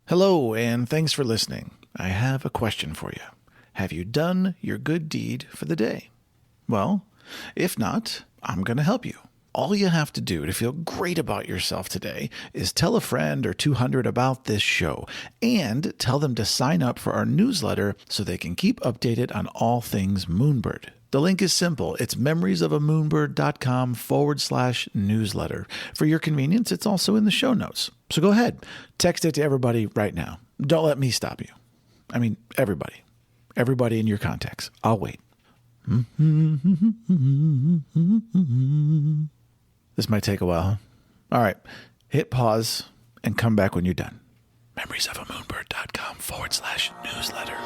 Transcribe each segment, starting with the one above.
Hello, and thanks for listening. I have a question for you. Have you done your good deed for the day? Well, if not, I'm going to help you. All you have to do to feel great about yourself today is tell a friend or 200 about this show and tell them to sign up for our newsletter so they can keep updated on all things Moonbird. The link is simple. It's memoriesofamoonbird.com/newsletter. For your convenience, it's also in the show notes. So go ahead, text it to everybody right now. Don't let me stop you. I mean, everybody. Everybody in your contacts. I'll wait. This might take a while, huh? All right. Hit pause and come back when you're done. memoriesofAmoonbird.com/newsletter.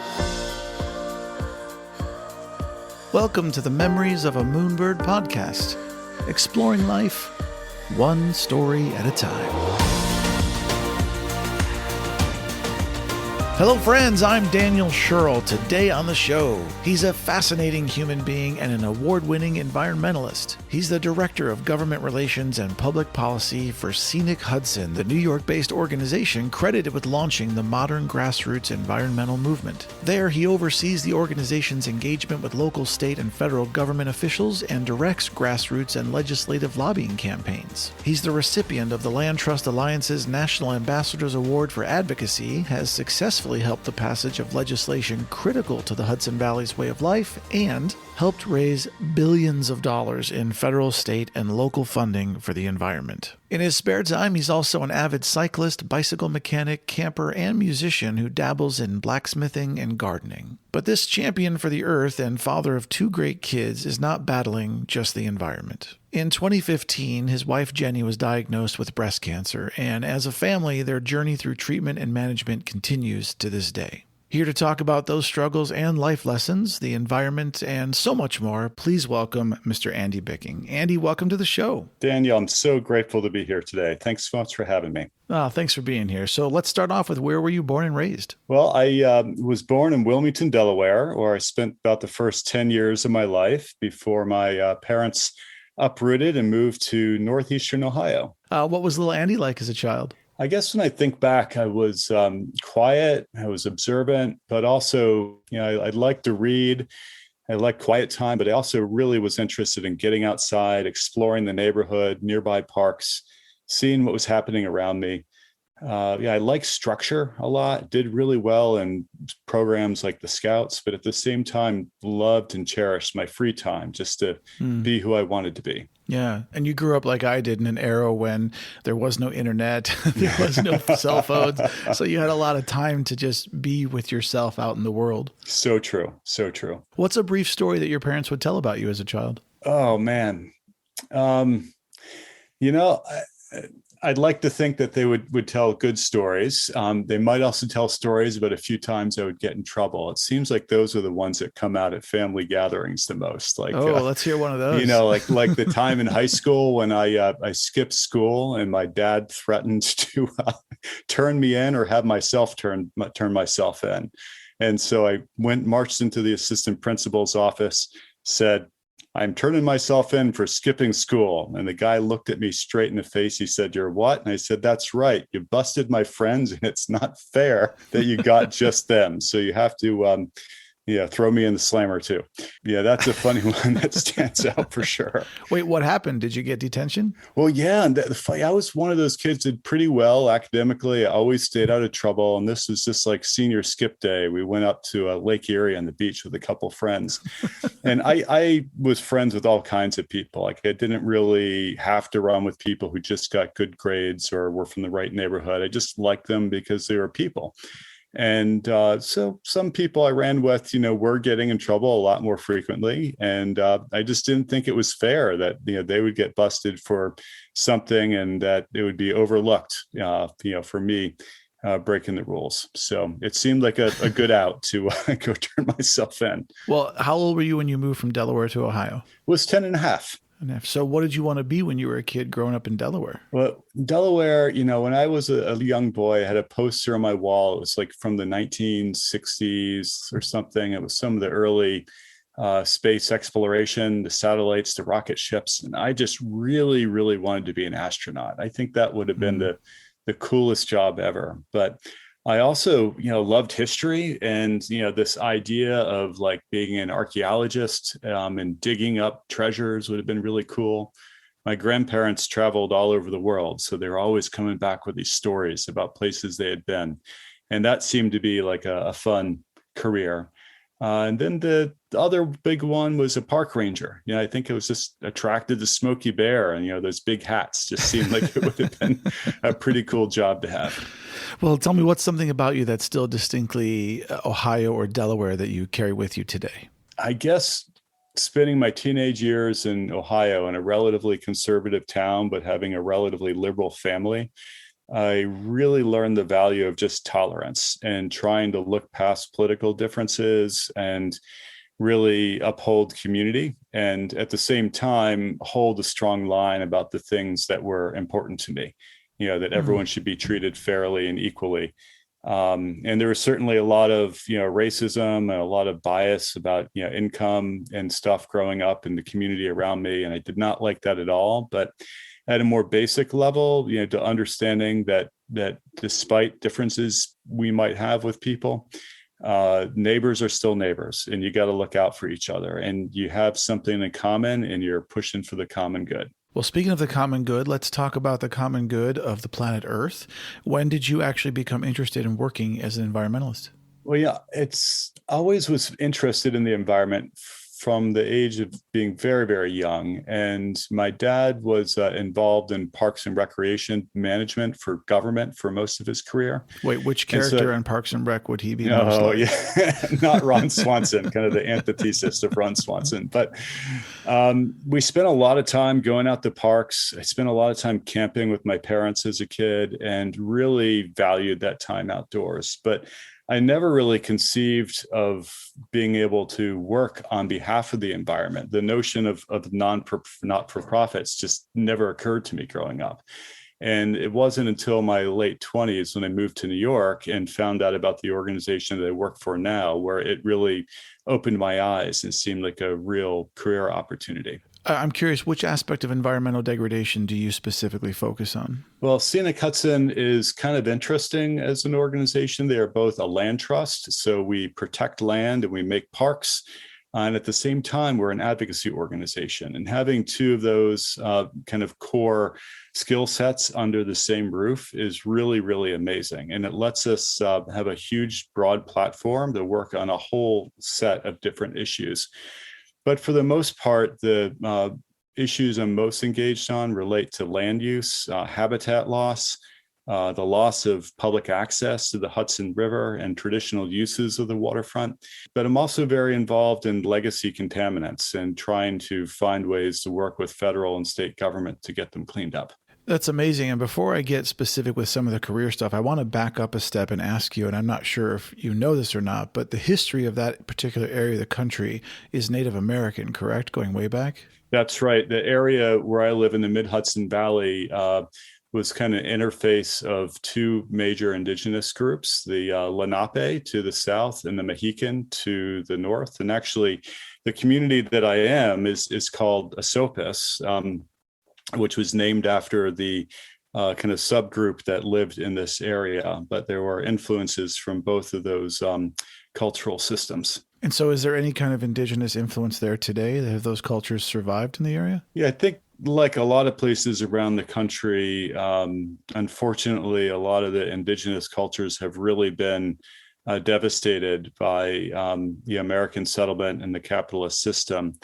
Welcome to the Memories of a Moonbird podcast, exploring life one story at a time. Hello friends, I'm Daniel Scherl. Today on the show, he's a fascinating human being and an award-winning environmentalist. He's the Director of Government Relations and Public Policy for Scenic Hudson, the New York-based organization credited with launching the modern grassroots environmental movement. There, he oversees the organization's engagement with local, state, and federal government officials and directs grassroots and legislative lobbying campaigns. He's the recipient of the Land Trust Alliance's National Ambassador's Award for Advocacy, has successfully helped the passage of legislation critical to the Hudson Valley's way of life, and helped raise billions of dollars in federal, state, and local funding for the environment. In his spare time, he's also an avid cyclist, bicycle mechanic, camper, and musician who dabbles in blacksmithing and gardening. But this champion for the earth and father of two great kids is not battling just the environment. In 2015, his wife Jenny was diagnosed with breast cancer, and as a family, their journey through treatment and management continues to this day. Here to talk about those struggles and life lessons, the environment, and so much more, please welcome Mr. Andy Bicking. Andy, welcome to the show. Daniel, I'm so grateful to be here today. Thanks so much for having me. Thanks for being here. So let's start off with, where were you born and raised? Well, I was born in Wilmington, Delaware, where I spent about the first 10 years of my life before my parents uprooted and moved to northeastern Ohio. What was little Andy like as a child? I guess when I think back, I was quiet, I was observant, but also, I liked to read. I liked quiet time, but I also really was interested in getting outside, exploring the neighborhood, nearby parks, seeing what was happening around me. I liked structure a lot, did really well in programs like the Scouts, but at the same time, loved and cherished my free time just to be who I wanted to be. Yeah. And you grew up like I did in an era when there was no internet, there was no cell phones. So you had a lot of time to just be with yourself out in the world. So true. So true. What's a brief story that your parents would tell about you as a child? Oh, man. I'd like to think that they would tell good stories. They might also tell stories about a few times I would get in trouble. It seems like those are the ones that come out at family gatherings the most. Like, let's hear one of those. Like the time in high school when I skipped school and my dad threatened to turn me in or have myself turn myself in. And so I marched into the assistant principal's office, said, "I'm turning myself in for skipping school." And the guy looked at me straight in the face. He said, "You're what?" And I said, "That's right. You busted my friends, and it's not fair that you got just them. So you have to throw me in the slammer too." Yeah, that's a funny one that stands out for sure. Wait, what happened? Did you get detention? Well, yeah. And I was one of those kids that did pretty well academically. I always stayed out of trouble. And this was just like senior skip day. We went up to Lake Erie on the beach with a couple of friends. And I was friends with all kinds of people. Like, I didn't really have to run with people who just got good grades or were from the right neighborhood. I just liked them because they were people. And so some people I ran with, were getting in trouble a lot more frequently. And I just didn't think it was fair that, they would get busted for something and that it would be overlooked, for me breaking the rules. So it seemed like a good out to go turn myself in. Well, how old were you when you moved from Delaware to Ohio? It was 10 and a half. So what did you want to be when you were a kid growing up in Delaware? Well, Delaware, when I was a young boy, I had a poster on my wall. It was like from the 1960s or something. It was some of the early space exploration, the satellites, the rocket ships. And I just really, really wanted to be an astronaut. I think that would have been the coolest job ever. But I also, loved history, and, this idea of like being an archaeologist and digging up treasures would have been really cool. My grandparents traveled all over the world, so they were always coming back with these stories about places they had been. And that seemed to be like a fun career. And then the other big one was a park ranger. I think it was just attracted to Smokey Bear, and those big hats just seemed like it would have been a pretty cool job to have. Well, tell me, what's something about you that's still distinctly Ohio or Delaware that you carry with you today? I guess spending my teenage years in Ohio in a relatively conservative town, but having a relatively liberal family, I really learned the value of just tolerance and trying to look past political differences and really uphold community. And at the same time, hold a strong line about the things that were important to me, that everyone should be treated fairly and equally. And there was certainly a lot of, racism and a lot of bias about, income and stuff growing up in the community around me. And I did not like that at all. But at a more basic level, to understanding that despite differences we might have with people, neighbors are still neighbors, and you got to look out for each other, and you have something in common, and you're pushing for the common good. Well, speaking of the common good, let's talk about the common good of the planet Earth. When did you actually become interested in working as an environmentalist? Well, yeah, it's always was interested in the environment from the age of being very, very young. And my dad was involved in parks and recreation management for government for most of his career. Wait, which character in Parks and Rec would he be? Oh, yeah, not Ron Swanson, kind of the antithesis of Ron Swanson. But we spent a lot of time going out to parks. I spent a lot of time camping with my parents as a kid and really valued that time outdoors. But I never really conceived of being able to work on behalf of the environment. The notion of not-for-profits just never occurred to me growing up. And it wasn't until my late 20s when I moved to New York and found out about the organization that I work for now, where it really opened my eyes and seemed like a real career opportunity. I'm curious, which aspect of environmental degradation do you specifically focus on? Well, Scenic Hudson is kind of interesting as an organization. They are both a land trust, so we protect land and we make parks. And at the same time, we're an advocacy organization. And having two of those kind of core skill sets under the same roof is really, really amazing. And it lets us have a huge, broad platform to work on a whole set of different issues. But for the most part, the issues I'm most engaged on relate to land use, habitat loss, the loss of public access to the Hudson River and traditional uses of the waterfront. But I'm also very involved in legacy contaminants and trying to find ways to work with federal and state government to get them cleaned up. That's amazing. And before I get specific with some of the career stuff, I want to back up a step and ask you, and I'm not sure if you know this or not, but the history of that particular area of the country is Native American, correct? Going way back? That's right. The area where I live in the mid-Hudson Valley was kind of an interface of two major indigenous groups, the Lenape to the south and the Mohican to the north. And actually, the community that I am is called Esopus, which was named after the kind of subgroup that lived in this area. But there were influences from both of those cultural systems. And so is there any kind of indigenous influence there today? Have those cultures survived in the area? Yeah, I think like a lot of places around the country, unfortunately, a lot of the indigenous cultures have really been devastated by the American settlement and the capitalist system.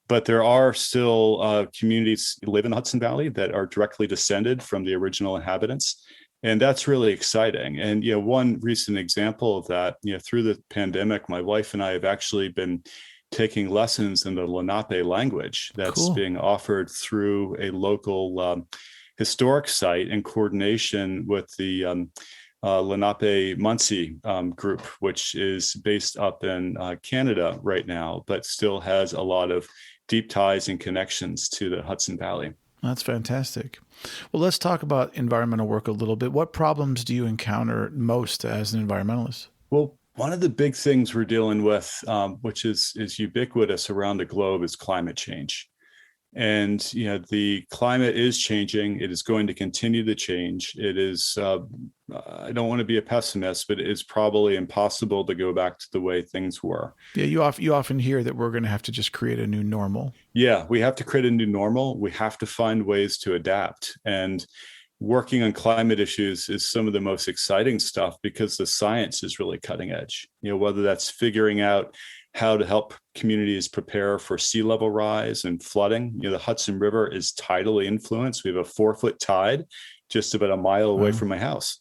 But there are still communities who live in the Hudson Valley that are directly descended from the original inhabitants. And that's really exciting. And, one recent example of that, through the pandemic, my wife and I have actually been taking lessons in the Lenape language that's being offered through a local historic site in coordination with the Lenape Munsee group, which is based up in Canada right now, but still has a lot of deep ties and connections to the Hudson Valley. That's fantastic. Well, let's talk about environmental work a little bit. What problems do you encounter most as an environmentalist? Well, one of the big things we're dealing with, which is ubiquitous around the globe, is climate change. And the climate is changing. It is going to continue to change. It is, I don't want to be a pessimist, but it's probably impossible to go back to the way things were. Yeah, you often hear that we're going to have to just create a new normal. Yeah, we have to create a new normal. We have to find ways to adapt. And working on climate issues is some of the most exciting stuff because the science is really cutting edge. Whether that's figuring out how to help communities prepare for sea level rise and flooding. The Hudson River is tidally influenced. We have a 4-foot tide just about a mile away from my house.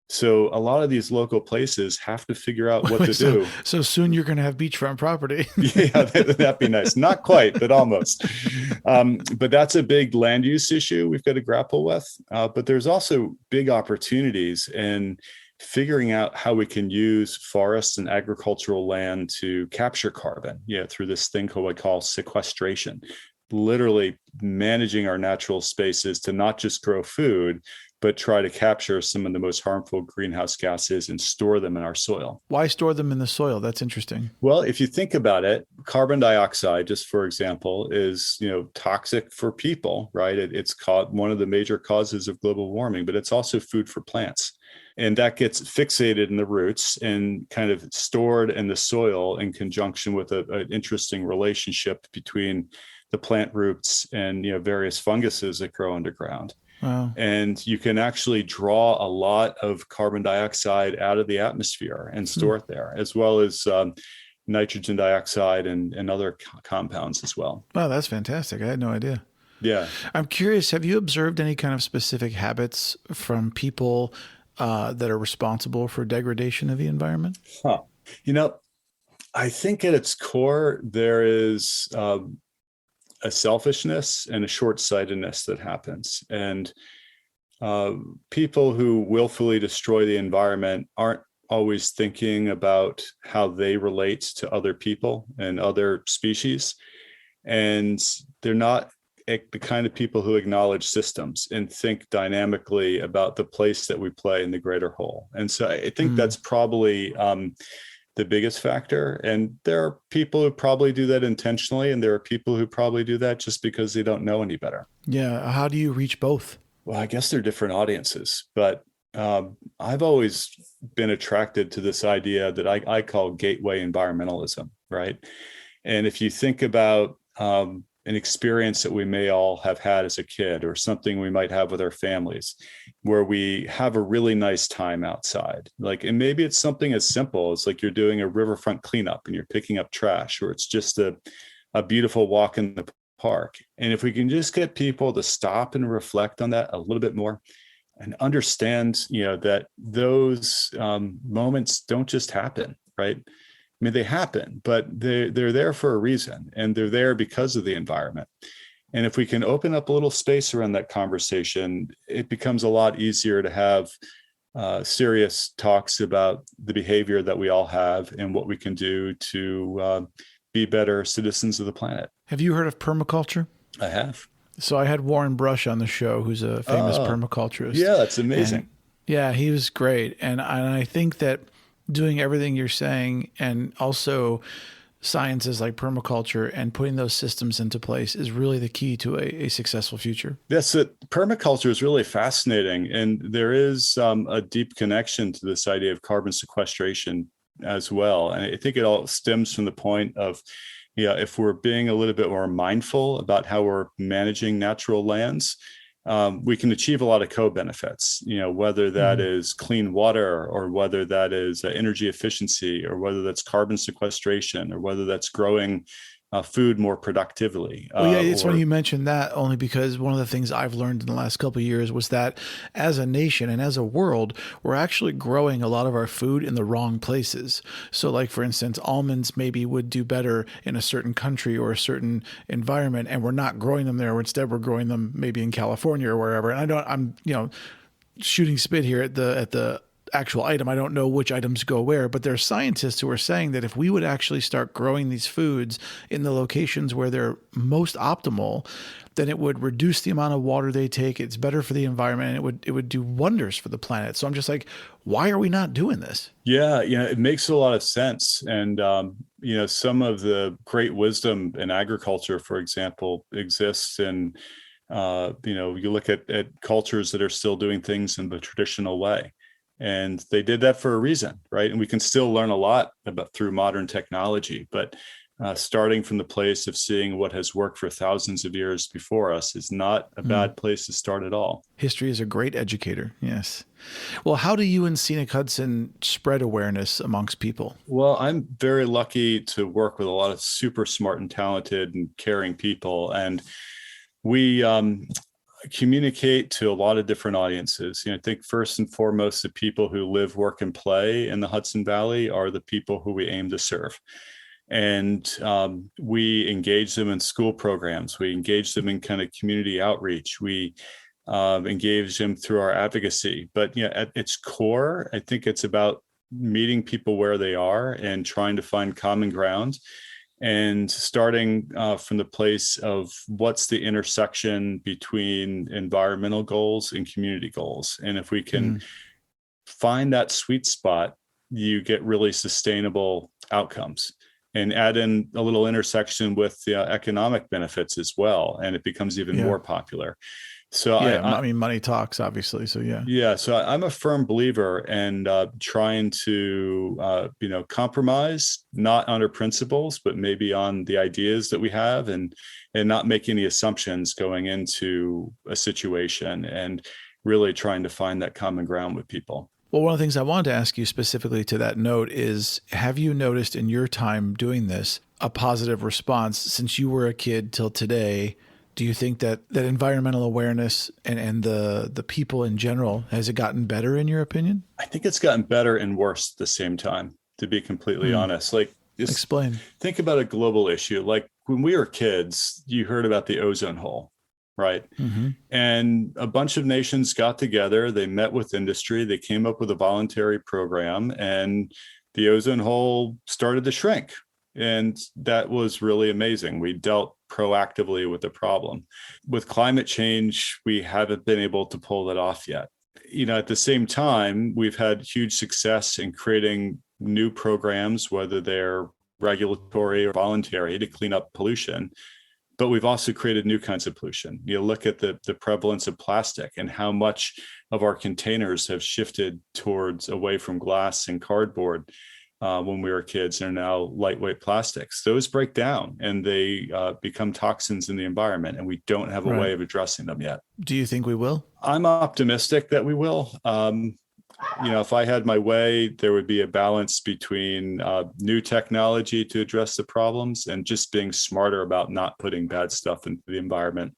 So a lot of these local places have to figure out what to do. So soon you're going to have beachfront property. Yeah, that'd be nice. Not quite, but almost. But that's a big land use issue we've got to grapple with. But there's also big opportunities in figuring out how we can use forests and agricultural land to capture carbon, through this thing called what I call sequestration, literally managing our natural spaces to not just grow food, but try to capture some of the most harmful greenhouse gases and store them in our soil. Why store them in the soil? That's interesting. Well, if you think about it, carbon dioxide, just for example, is toxic for people, right? It's one of the major causes of global warming, but it's also food for plants. And that gets fixated in the roots and kind of stored in the soil in conjunction with an interesting relationship between the plant roots and various funguses that grow underground. Wow. And you can actually draw a lot of carbon dioxide out of the atmosphere and store it there, as well as nitrogen dioxide and other compounds as well. Wow, that's fantastic. I had no idea. Yeah. I'm curious, have you observed any kind of specific habits from people that are responsible for degradation of the environment? Huh. I think at its core, there is a selfishness and a short-sightedness that happens. And people who willfully destroy the environment aren't always thinking about how they relate to other people and other species. And they're not the kind of people who acknowledge systems and think dynamically about the place that we play in the greater whole. And so I think that's probably the biggest factor. And there are people who probably do that intentionally, and there are people who probably do that just because they don't know any better. Yeah. How do you reach both? Well, I guess they're different audiences, but I've always been attracted to this idea that I call gateway environmentalism, right? And if you think about an experience that we may all have had as a kid, or something we might have with our families, where we have a really nice time outside. And maybe it's something as simple as you're doing a riverfront cleanup and you're picking up trash, or it's just a beautiful walk in the park. And if we can just get people to stop and reflect on that a little bit more and understand, that those moments don't just happen, right? I mean, they happen, but they're there for a reason, and they're there because of the environment. And if we can open up a little space around that conversation, it becomes a lot easier to have serious talks about the behavior that we all have and what we can do to be better citizens of the planet. Have you heard of permaculture? I have. So I had Warren Brush on the show, who's a famous permaculturist. Yeah, that's amazing. And, yeah, he was great. And I think that doing everything you're saying, and also sciences like permaculture and putting those systems into place, is really the key to a successful future. Yes, permaculture is really fascinating. And there is a deep connection to this idea of carbon sequestration as well. And I think it all stems from the point of, if we're being a little bit more mindful about how we're managing natural lands, we can achieve a lot of co-benefits, whether that is clean water, or whether that is energy efficiency, or whether that's carbon sequestration, or whether that's growing food more productively. Well, yeah, it's funny you mentioned that, only because one of the things I've learned in the last couple of years was that as a nation and as a world, we're actually growing a lot of our food in the wrong places. So for instance, almonds maybe would do better in a certain country or a certain environment, and we're not growing them there. Instead, we're growing them maybe in California or wherever. And I'm shooting spit here at the actual item. I don't know which items go where, but there are scientists who are saying that if we would actually start growing these foods in the locations where they're most optimal, then it would reduce the amount of water they take. It's better for the environment, and it would do wonders for the planet. So I'm just like, why are we not doing this? Yeah, it makes a lot of sense. And, some of the great wisdom in agriculture, for example, exists in, you look at cultures that are still doing things in the traditional way. And they did that for a reason, right? And we can still learn a lot about through modern technology, but starting from the place of seeing what has worked for thousands of years before us is not a bad place to start at all. History is a great educator. Yes. Well, how do you and Scenic Hudson spread awareness amongst people? Well, I'm very lucky to work with a lot of super smart and talented and caring people. And we communicate to a lot of different audiences. I think first and foremost, the people who live, work, and play in the Hudson Valley are the people who we aim to serve. And we engage them in school programs. We engage them in kind of community outreach. We engage them through our advocacy. But at its core, I think it's about meeting people where they are and trying to find common ground, and starting from the place of what's the intersection between environmental goals and community goals. And if we can find that sweet spot, you get really sustainable outcomes. And add in a little intersection with the economic benefits as well, and it becomes even more popular. So I mean, money talks, obviously. So so I'm a firm believer in trying to compromise, not on our principles, but maybe on the ideas that we have, and not make any assumptions going into a situation, and really trying to find that common ground with people. Well, one of the things I wanted to ask you specifically to that note is, have you noticed in your time doing this a positive response since you were a kid till today? Do you think that environmental awareness and the people in general, has it gotten better in your opinion? I think it's gotten better and worse at the same time, to be completely honest. Explain. Think about a global issue. Like when we were kids, you heard about the ozone hole. Right. And a bunch of nations got together, they met with industry, they came up with a voluntary program, and the ozone hole started to shrink. And that was really amazing. We dealt proactively with the problem. With climate change, we haven't been able to pull that off yet. At the same time, we've had huge success in creating new programs, whether they're regulatory or voluntary, to clean up pollution. But we've also created new kinds of pollution. Look at the prevalence of plastic and how much of our containers have shifted towards away from glass and cardboard when we were kids, and are now lightweight plastics. Those break down and they become toxins in the environment, and we don't have a way of addressing them yet. Do you think we will? I'm optimistic that we will. If I had my way, there would be a balance between new technology to address the problems and just being smarter about not putting bad stuff into the environment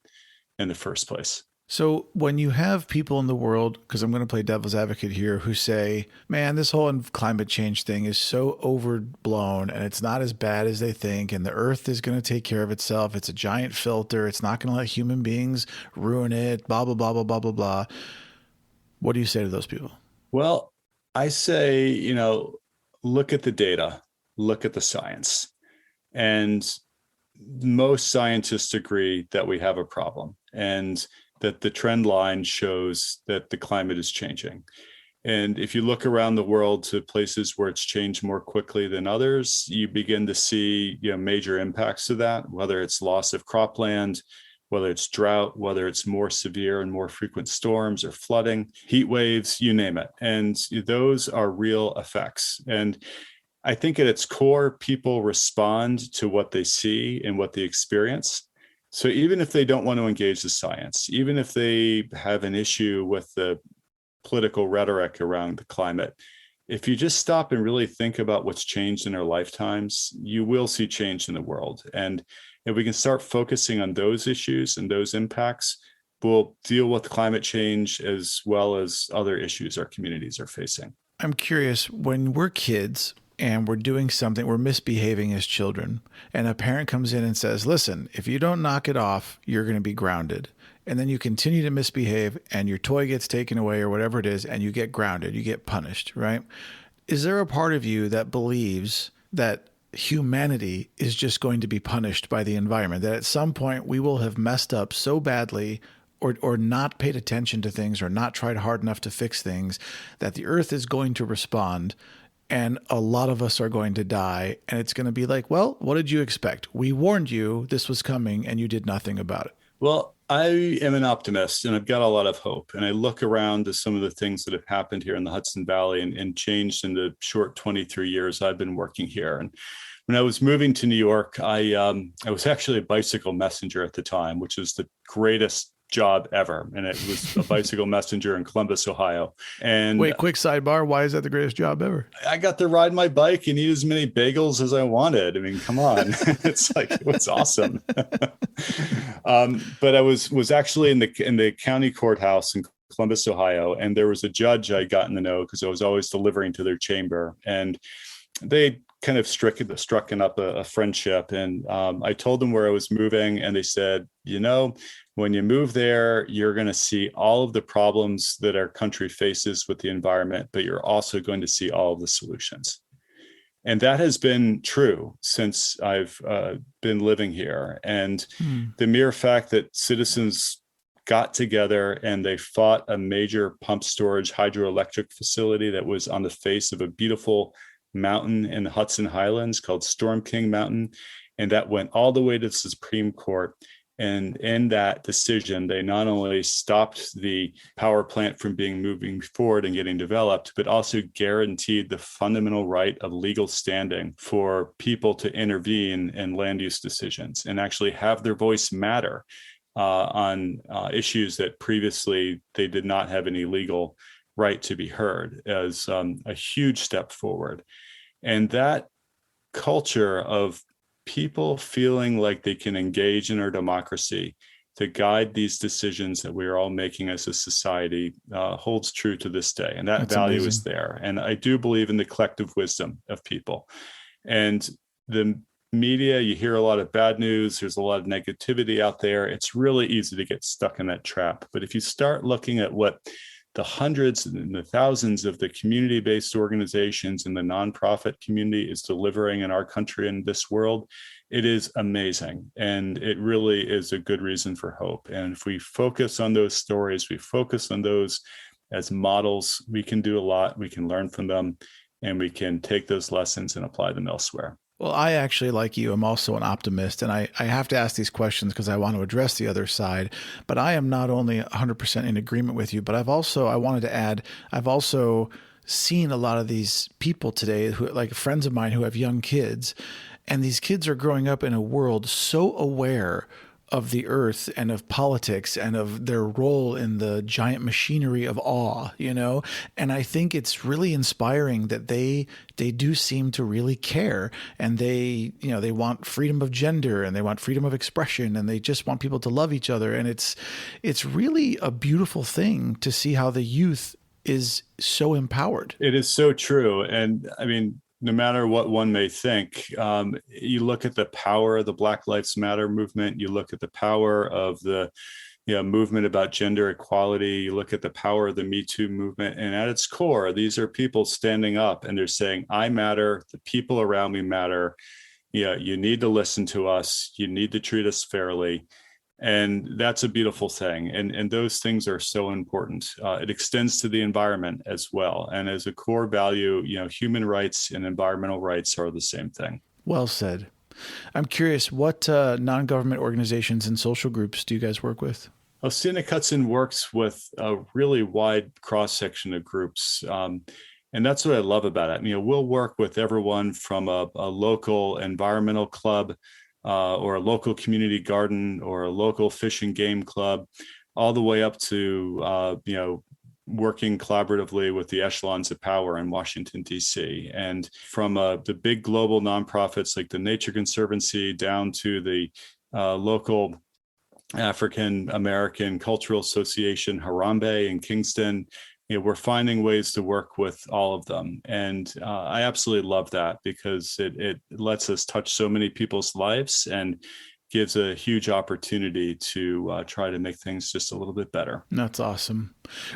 in the first place. So when you have people in the world, because I'm going to play devil's advocate here, who say, man, this whole climate change thing is so overblown and it's not as bad as they think, and the earth is going to take care of itself. It's a giant filter. It's not going to let human beings ruin it, blah, blah, blah, blah, blah, blah, blah. What do you say to those people? Well, I say, look at the data, look at the science. And most scientists agree that we have a problem, and that the trend line shows that the climate is changing. And if you look around the world to places where it's changed more quickly than others, you begin to see major impacts of that, whether it's loss of cropland, whether it's drought, whether it's more severe and more frequent storms or flooding, heat waves, you name it. And those are real effects. And I think at its core, people respond to what they see and what they experience. So even if they don't want to engage the science, even if they have an issue with the political rhetoric around the climate, if you just stop and really think about what's changed in our lifetimes, you will see change in the world. And if we can start focusing on those issues and those impacts, we'll deal with climate change as well as other issues our communities are facing. I'm curious, when we're kids and we're doing something, we're misbehaving as children, and a parent comes in and says, listen, if you don't knock it off, you're going to be grounded. and then you continue to misbehave and your toy gets taken away or whatever it is, and you get grounded, you get punished, right? Is there a part of you that believes that humanity is just going to be punished by the environment, that at some point we will have messed up so badly or not paid attention to things or not tried hard enough to fix things that the earth is going to respond and a lot of us are going to die, and it's going to be like, well, what did you expect? We warned you this was coming and you did nothing about it. Well, I am an optimist and I've got a lot of hope. And I look around to some of the things that have happened here in the Hudson Valley and changed in the short 23 years I've been working here. And when I was moving to New York, I was actually a bicycle messenger at the time, which was the greatest job ever. And it was a bicycle messenger in Columbus, Ohio. And wait, quick sidebar. Why is that the greatest job ever? I got to ride my bike and eat as many bagels as I wanted. I mean, come on. It's like, it was awesome. But I was actually in the county courthouse in Columbus, Ohio. And there was a judge I'd gotten to know because I was always delivering to their chamber. And they kind of struck up a friendship. And I told them where I was moving. And they said, when you move there, you're going to see all of the problems that our country faces with the environment, but you're also going to see all of the solutions. And that has been true since I've been living here. And the mere fact that citizens got together and they fought a major pump storage hydroelectric facility that was on the face of a beautiful mountain in the Hudson Highlands called Storm King Mountain. And that went all the way to the Supreme Court. And in that decision, they not only stopped the power plant from moving forward and getting developed, but also guaranteed the fundamental right of legal standing for people to intervene in land use decisions and actually have their voice matter on issues that previously they did not have any legal right to be heard, as a huge step forward. And that culture of people feeling like they can engage in our democracy to guide these decisions that we are all making as a society holds true to this day. And that value amazing. Is there. And I do believe in the collective wisdom of people. And the media, you hear a lot of bad news. There's a lot of negativity out there. It's really easy to get stuck in that trap. But if you start looking at what the hundreds and the thousands of the community-based organizations and the nonprofit community is delivering in our country and this world, it is amazing. And it really is a good reason for hope. And if we focus on those stories, we focus on those as models, we can do a lot, we can learn from them, and we can take those lessons and apply them elsewhere. Well, I actually, like you, I'm also an optimist, and I have to ask these questions because I want to address the other side. But I am not only 100% in agreement with you, but I wanted to add, I've also seen a lot of these people today, who, like friends of mine who have young kids, and these kids are growing up in a world so aware of the earth and of politics and of their role in the giant machinery of awe, and I think it's really inspiring that they do seem to really care, and they want freedom of gender and they want freedom of expression and they just want people to love each other. And it's really a beautiful thing to see how the youth is so empowered. It is so true. And I mean, no matter what one may think, you look at the power of the Black Lives Matter movement, you look at the power of the movement about gender equality, you look at the power of the Me Too movement, and at its core, these are people standing up and they're saying, I matter, the people around me matter, you need to listen to us, you need to treat us fairly. And that's a beautiful thing. And those things are so important. It extends to the environment as well. And as a core value, human rights and environmental rights are the same thing. Well said. I'm curious, what non-government organizations and social groups do you guys work with? Well, Scenic Hudson works with a really wide cross-section of groups. And that's what I love about it. We'll work with everyone from a local environmental club, or a local community garden, or a local fish and game club, all the way up to, working collaboratively with the echelons of power in Washington, D.C. And from the big global nonprofits like the Nature Conservancy down to the local African American Cultural Association, Harambe in Kingston, we're finding ways to work with all of them. And I absolutely love that because it lets us touch so many people's lives. And gives a huge opportunity to try to make things just a little bit better. That's awesome.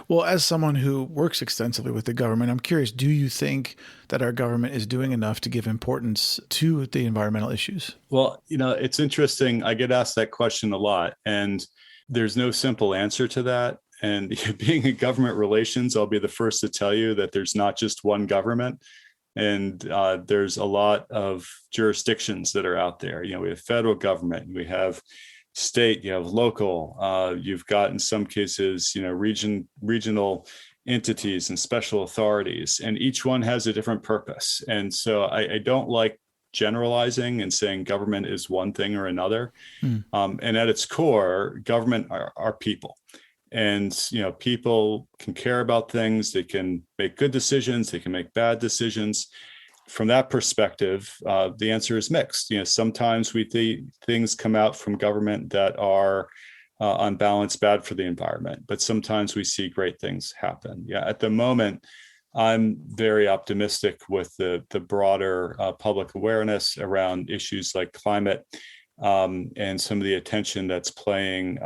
Well, as someone who works extensively with the government, I'm curious, do you think that our government is doing enough to give importance to the environmental issues? Well, it's interesting. I get asked that question a lot, and there's no simple answer to that. And being in government relations, I'll be the first to tell you that there's not just one government. And there's a lot of jurisdictions that are out there. We have federal government, we have state, you have local, you've got in some cases, regional entities and special authorities, and each one has a different purpose. And so I don't like generalizing and saying government is one thing or another. And at its core, government are people. And, people can care about things. They can make good decisions. They can make bad decisions. From that perspective, the answer is mixed. Sometimes we see things come out from government that are on balance bad for the environment, but sometimes we see great things happen. Yeah, at the moment, I'm very optimistic with the broader public awareness around issues like climate. And some of the attention that's playing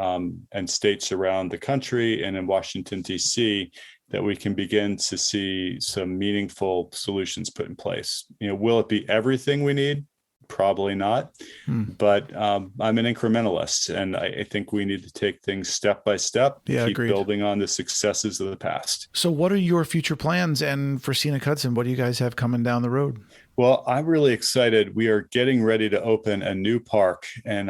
in states around the country and in Washington, D.C., that we can begin to see some meaningful solutions put in place. Will it be everything we need? Probably not. But I'm an incrementalist, and I think we need to take things step by step, keep agreed. building on the successes of the past. So what are your future plans? And for Scenic Hudson, what do you guys have coming down the road? Well, I'm really excited. We are getting ready to open a new park in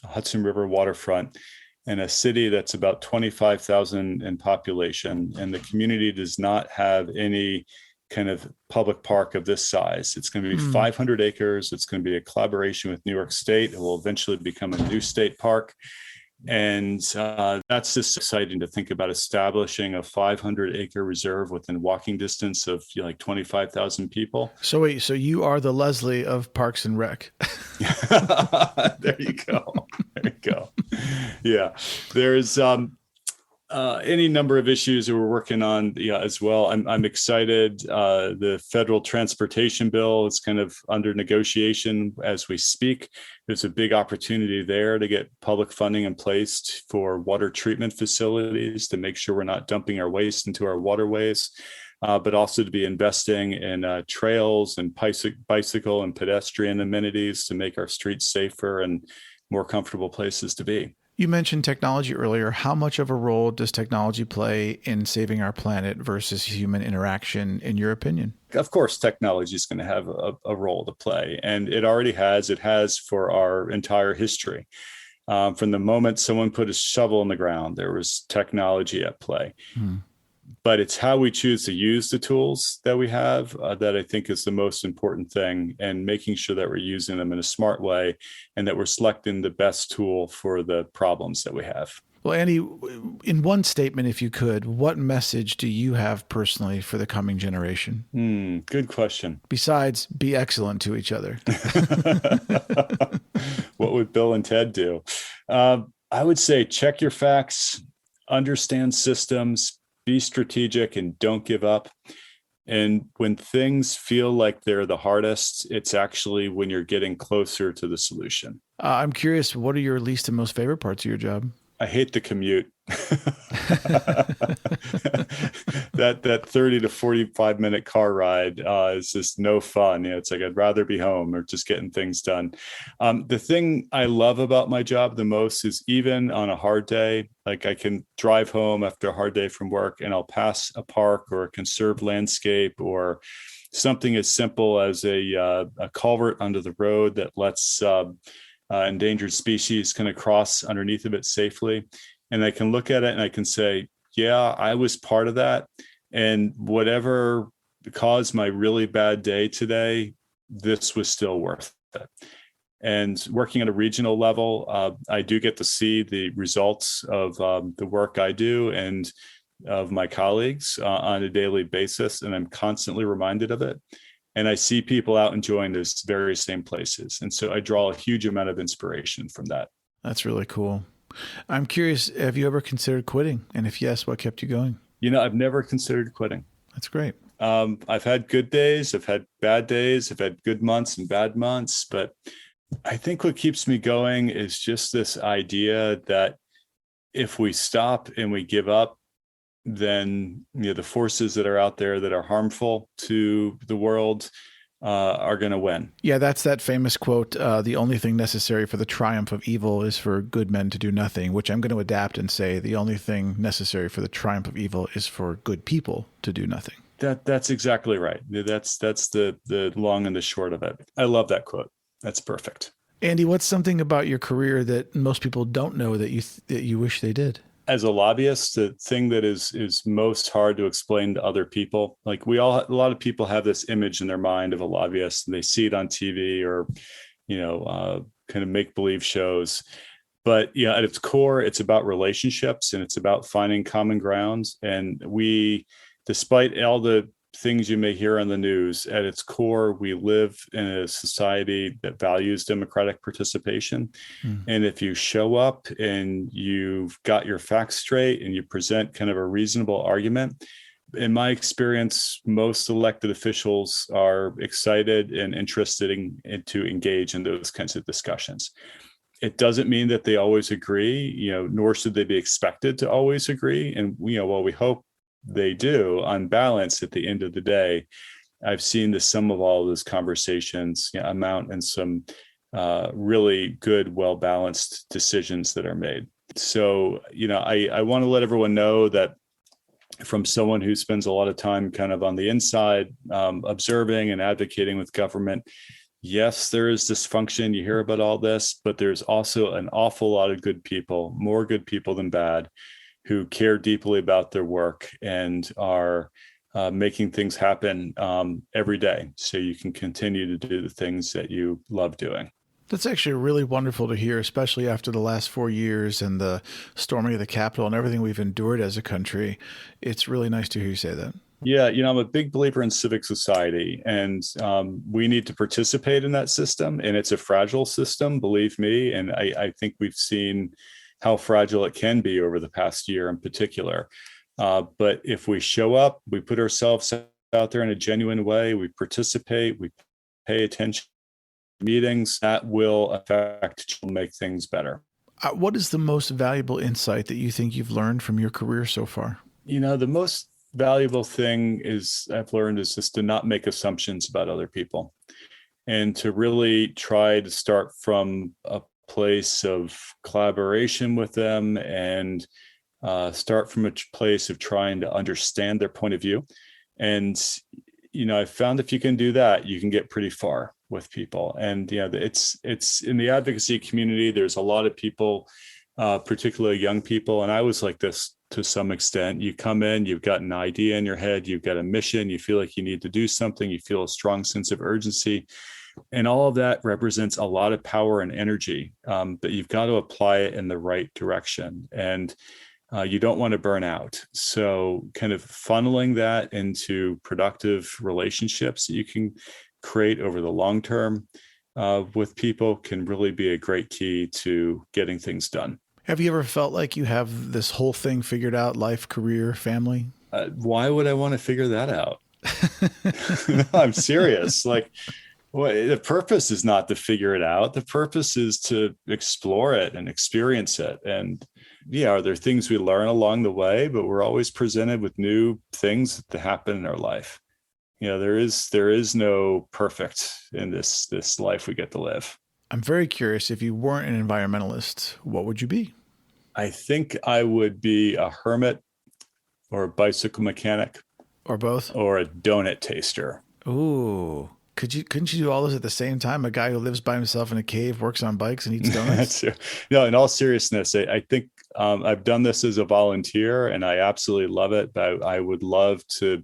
Hudson River waterfront in a city that's about 25,000 in population. And the community does not have any kind of public park of this size. It's going to be 500 acres. It's going to be a collaboration with New York State. It will eventually become a new state park. And that's just exciting to think about, establishing a 500-acre reserve within walking distance of like 25,000 people. So wait, so you are the Leslie of Parks and Rec. There you go. There you go. Yeah, there's any number of issues that we're working on as well. I'm excited. The federal transportation bill is kind of under negotiation as we speak. There's a big opportunity there to get public funding in place for water treatment facilities to make sure we're not dumping our waste into our waterways, but also to be investing in trails and bicycle and pedestrian amenities to make our streets safer and more comfortable places to be. You mentioned technology earlier. How much of a role does technology play in saving our planet versus human interaction, in your opinion? Of course, technology is going to have a role to play, and it already has. It has for our entire history. From the moment someone put a shovel in the ground, there was technology at play. But it's how we choose to use the tools that we have that I think is the most important thing, and making sure that we're using them in a smart way and that we're selecting the best tool for the problems that we have. Well, Andy, in one statement, if you could, what message do you have personally for the coming generation? Good question. Besides, be excellent to each other. What would Bill and Ted do? I would say check your facts, understand systems, be strategic, and don't give up. And when things feel like they're the hardest, it's actually when you're getting closer to the solution. I'm curious, what are your least and most favorite parts of your job? I hate the commute. that 30 to 45 minute car ride is just no fun. It's like I'd rather be home or just getting things done. The thing I love about my job the most is even on a hard day, like I can drive home after a hard day from work and I'll pass a park or a conserved landscape or something as simple as a culvert under the road that lets endangered species kind of cross underneath of it safely. And I can look at it and I can say, yeah, I was part of that. And whatever caused my really bad day today, this was still worth it. And working at a regional level, I do get to see the results of the work I do and of my colleagues on a daily basis. And I'm constantly reminded of it. And I see people out enjoying those very same places. And so I draw a huge amount of inspiration from that. That's really cool. I'm curious, have you ever considered quitting? And if yes, what kept you going? I've never considered quitting. That's great. I've had good days. I've had bad days. I've had good months and bad months. But I think what keeps me going is just this idea that if we stop and we give up, then the forces that are out there that are harmful to the world are going to win. Yeah, that's that famous quote, the only thing necessary for the triumph of evil is for good men to do nothing, which I'm going to adapt and say the only thing necessary for the triumph of evil is for good people to do nothing. That's exactly right. That's the long and the short of it. I love that quote. That's perfect. Andy, what's something about your career that most people don't know that you wish they did? As a lobbyist, the thing that is most hard to explain to other people, like a lot of people have this image in their mind of a lobbyist, and they see it on TV or, kind of make believe shows. But yeah, at its core, it's about relationships and it's about finding common grounds. And despite all the things you may hear on the news, at its core, we live in a society that values democratic participation. And if you show up and you've got your facts straight and you present kind of a reasonable argument, in my experience, most elected officials are excited and interested to engage in those kinds of discussions. It doesn't mean that they always agree, nor should they be expected to always agree. And, while we hope they do, on balance, at the end of the day, I've seen the sum of all of those conversations amount in some really good, well-balanced decisions that are made. So, I want to let everyone know that from someone who spends a lot of time kind of on the inside, observing and advocating with government, yes, there is dysfunction. You hear about all this, but there's also an awful lot of good people, more good people than bad, who care deeply about their work and are making things happen every day so you can continue to do the things that you love doing. That's actually really wonderful to hear, especially after the last 4 years and the storming of the Capitol and everything we've endured as a country. It's really nice to hear you say that. Yeah, I'm a big believer in civic society, and we need to participate in that system. And it's a fragile system, believe me. And I think we've seen how fragile it can be over the past year in particular. But if we show up, we put ourselves out there in a genuine way, we participate, we pay attention to meetings, that will make things better. What is the most valuable insight that you think you've learned from your career so far? The most valuable thing I've learned is just to not make assumptions about other people and to really try to start from a place of collaboration with them and start from a place of trying to understand their point of view. And, I found if you can do that, you can get pretty far with people. And, it's in the advocacy community, there's a lot of people, particularly young people. And I was like this to some extent. You come in, you've got an idea in your head, you've got a mission, you feel like you need to do something, you feel a strong sense of urgency. And all of that represents a lot of power and energy, but you've got to apply it in the right direction. And you don't want to burn out. So kind of funneling that into productive relationships that you can create over the long term with people can really be a great key to getting things done. Have you ever felt like you have this whole thing figured out, life, career, family? Why would I want to figure that out? No, I'm serious. The purpose is not to figure it out. The purpose is to explore it and experience it. And are there things we learn along the way, but we're always presented with new things that happen in our life. There is no perfect in this life we get to live. I'm very curious, if you weren't an environmentalist, what would you be? I think I would be a hermit or a bicycle mechanic. Or both? Or a donut taster. Ooh. Couldn't you do all this at the same time? A guy who lives by himself in a cave, works on bikes, and eats donuts? No, in all seriousness, I think I've done this as a volunteer and I absolutely love it. But I would love to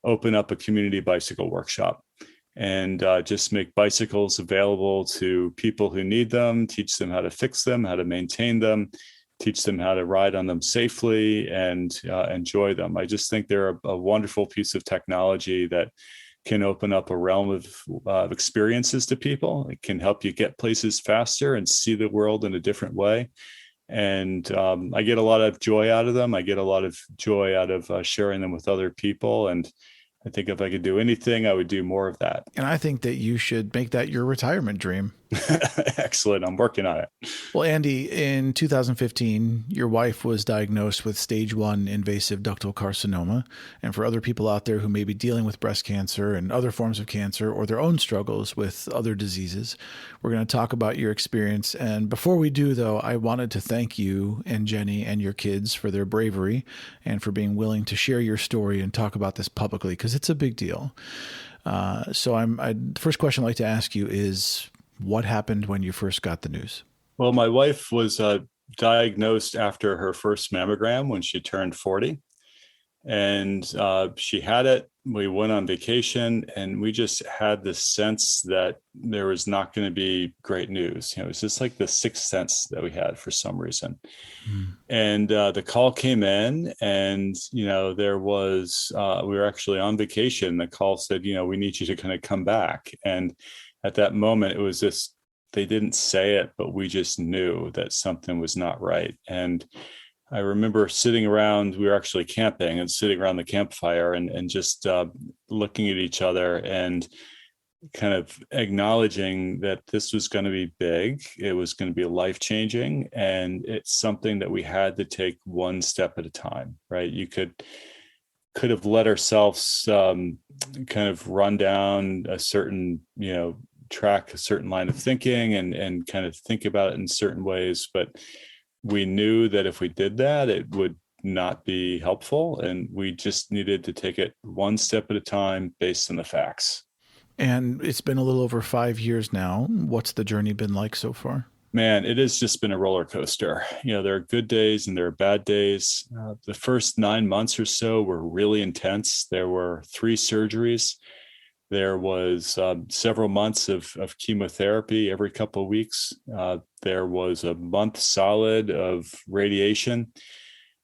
open up a community bicycle workshop and just make bicycles available to people who need them, teach them how to fix them, how to maintain them, teach them how to ride on them safely and enjoy them. I just think they're a wonderful piece of technology that can open up a realm of experiences to people. It can help you get places faster and see the world in a different way. And I get a lot of joy out of them. I get a lot of joy out of sharing them with other people. And I think if I could do anything, I would do more of that. And I think that you should make that your retirement dream. Excellent. I'm working on it. Well, Andy, in 2015, your wife was diagnosed with stage 1 invasive ductal carcinoma. And for other people out there who may be dealing with breast cancer and other forms of cancer or their own struggles with other diseases, we're going to talk about your experience. And before we do, though, I wanted to thank you and Jenny and your kids for their bravery and for being willing to share your story and talk about this publicly, because it's a big deal. The first question I'd like to ask you is, what happened when you first got the news? Well, my wife was diagnosed after her first mammogram when she turned 40. And she had it. We went on vacation, and we just had this sense that there was not going to be great news. It was just like the sixth sense that we had for some reason. And the call came in, and there was we were actually on vacation. The call said, we need you to kind of come back. And at that moment, it was just, they didn't say it, but we just knew that something was not right. And I remember sitting around, we were actually camping and sitting around the campfire and just looking at each other and kind of acknowledging that this was going to be big. It was going to be life-changing. And it's something that we had to take one step at a time, right? You could have let ourselves kind of run down a certain, track, a certain line of thinking and kind of think about it in certain ways. But we knew that if we did that, it would not be helpful. And we just needed to take it one step at a time based on the facts. And it's been a little over 5 years now. What's the journey been like so far? Man, it has just been a roller coaster. There are good days and there are bad days. The first 9 months or so were really intense. There were 3 surgeries. There was several months of chemotherapy every couple of weeks. There was a month solid of radiation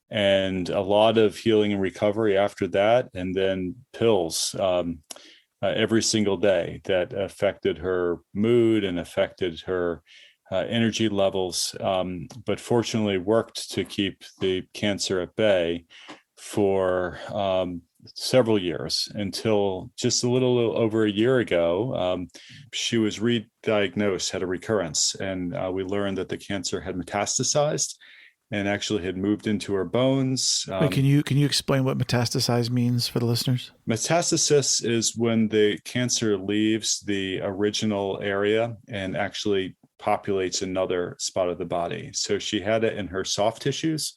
and a lot of healing and recovery after that. And then pills every single day that affected her mood and affected her energy levels, but fortunately worked to keep the cancer at bay for several years until just a little over a year ago. She was re-diagnosed, had a recurrence, and we learned that the cancer had metastasized and actually had moved into her bones. Wait, can you explain what metastasize means for the listeners? Metastasis is when the cancer leaves the original area and actually populates another spot of the body. So she had it in her soft tissues,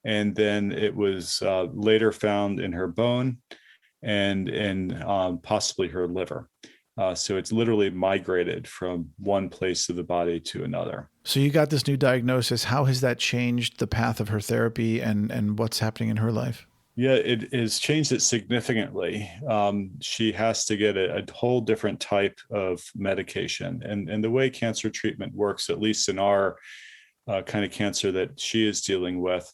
and then it was later found in her bone and in possibly her liver. So it's literally migrated from one place of the body to another. So you got this new diagnosis. How has that changed the path of her therapy and what's happening in her life? Yeah, it has changed it significantly. She has to get a whole different type of medication. And the way cancer treatment works, at least in our kind of cancer that she is dealing with,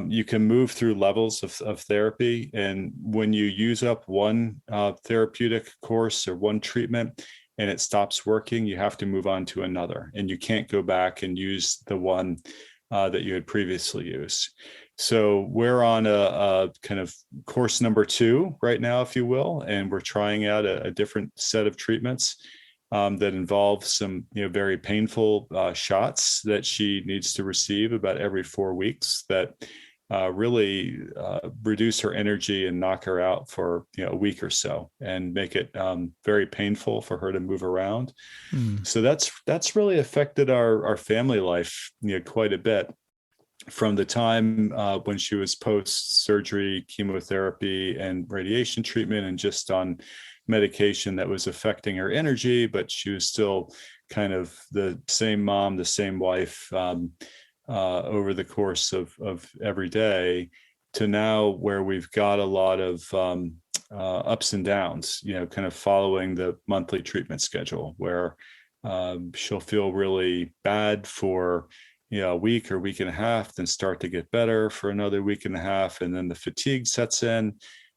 you can move through levels of therapy. And when you use up one therapeutic course or one treatment and it stops working, you have to move on to another. And you can't go back and use the one that you had previously used. So we're on a kind of course number 2 right now, if you will, and we're trying out a different set of treatments that involve some very painful shots that she needs to receive about every 4 weeks that really reduce her energy and knock her out for a week or so and make it very painful for her to move around. So that's really affected our family life quite a bit. From the time when she was post-surgery chemotherapy and radiation treatment and just on medication that was affecting her energy, but she was still kind of the same mom, the same wife over the course of every day, to now where we've got a lot of ups and downs, kind of following the monthly treatment schedule where she'll feel really bad for a week or week and a half, then start to get better for another week and a half. And then the fatigue sets in.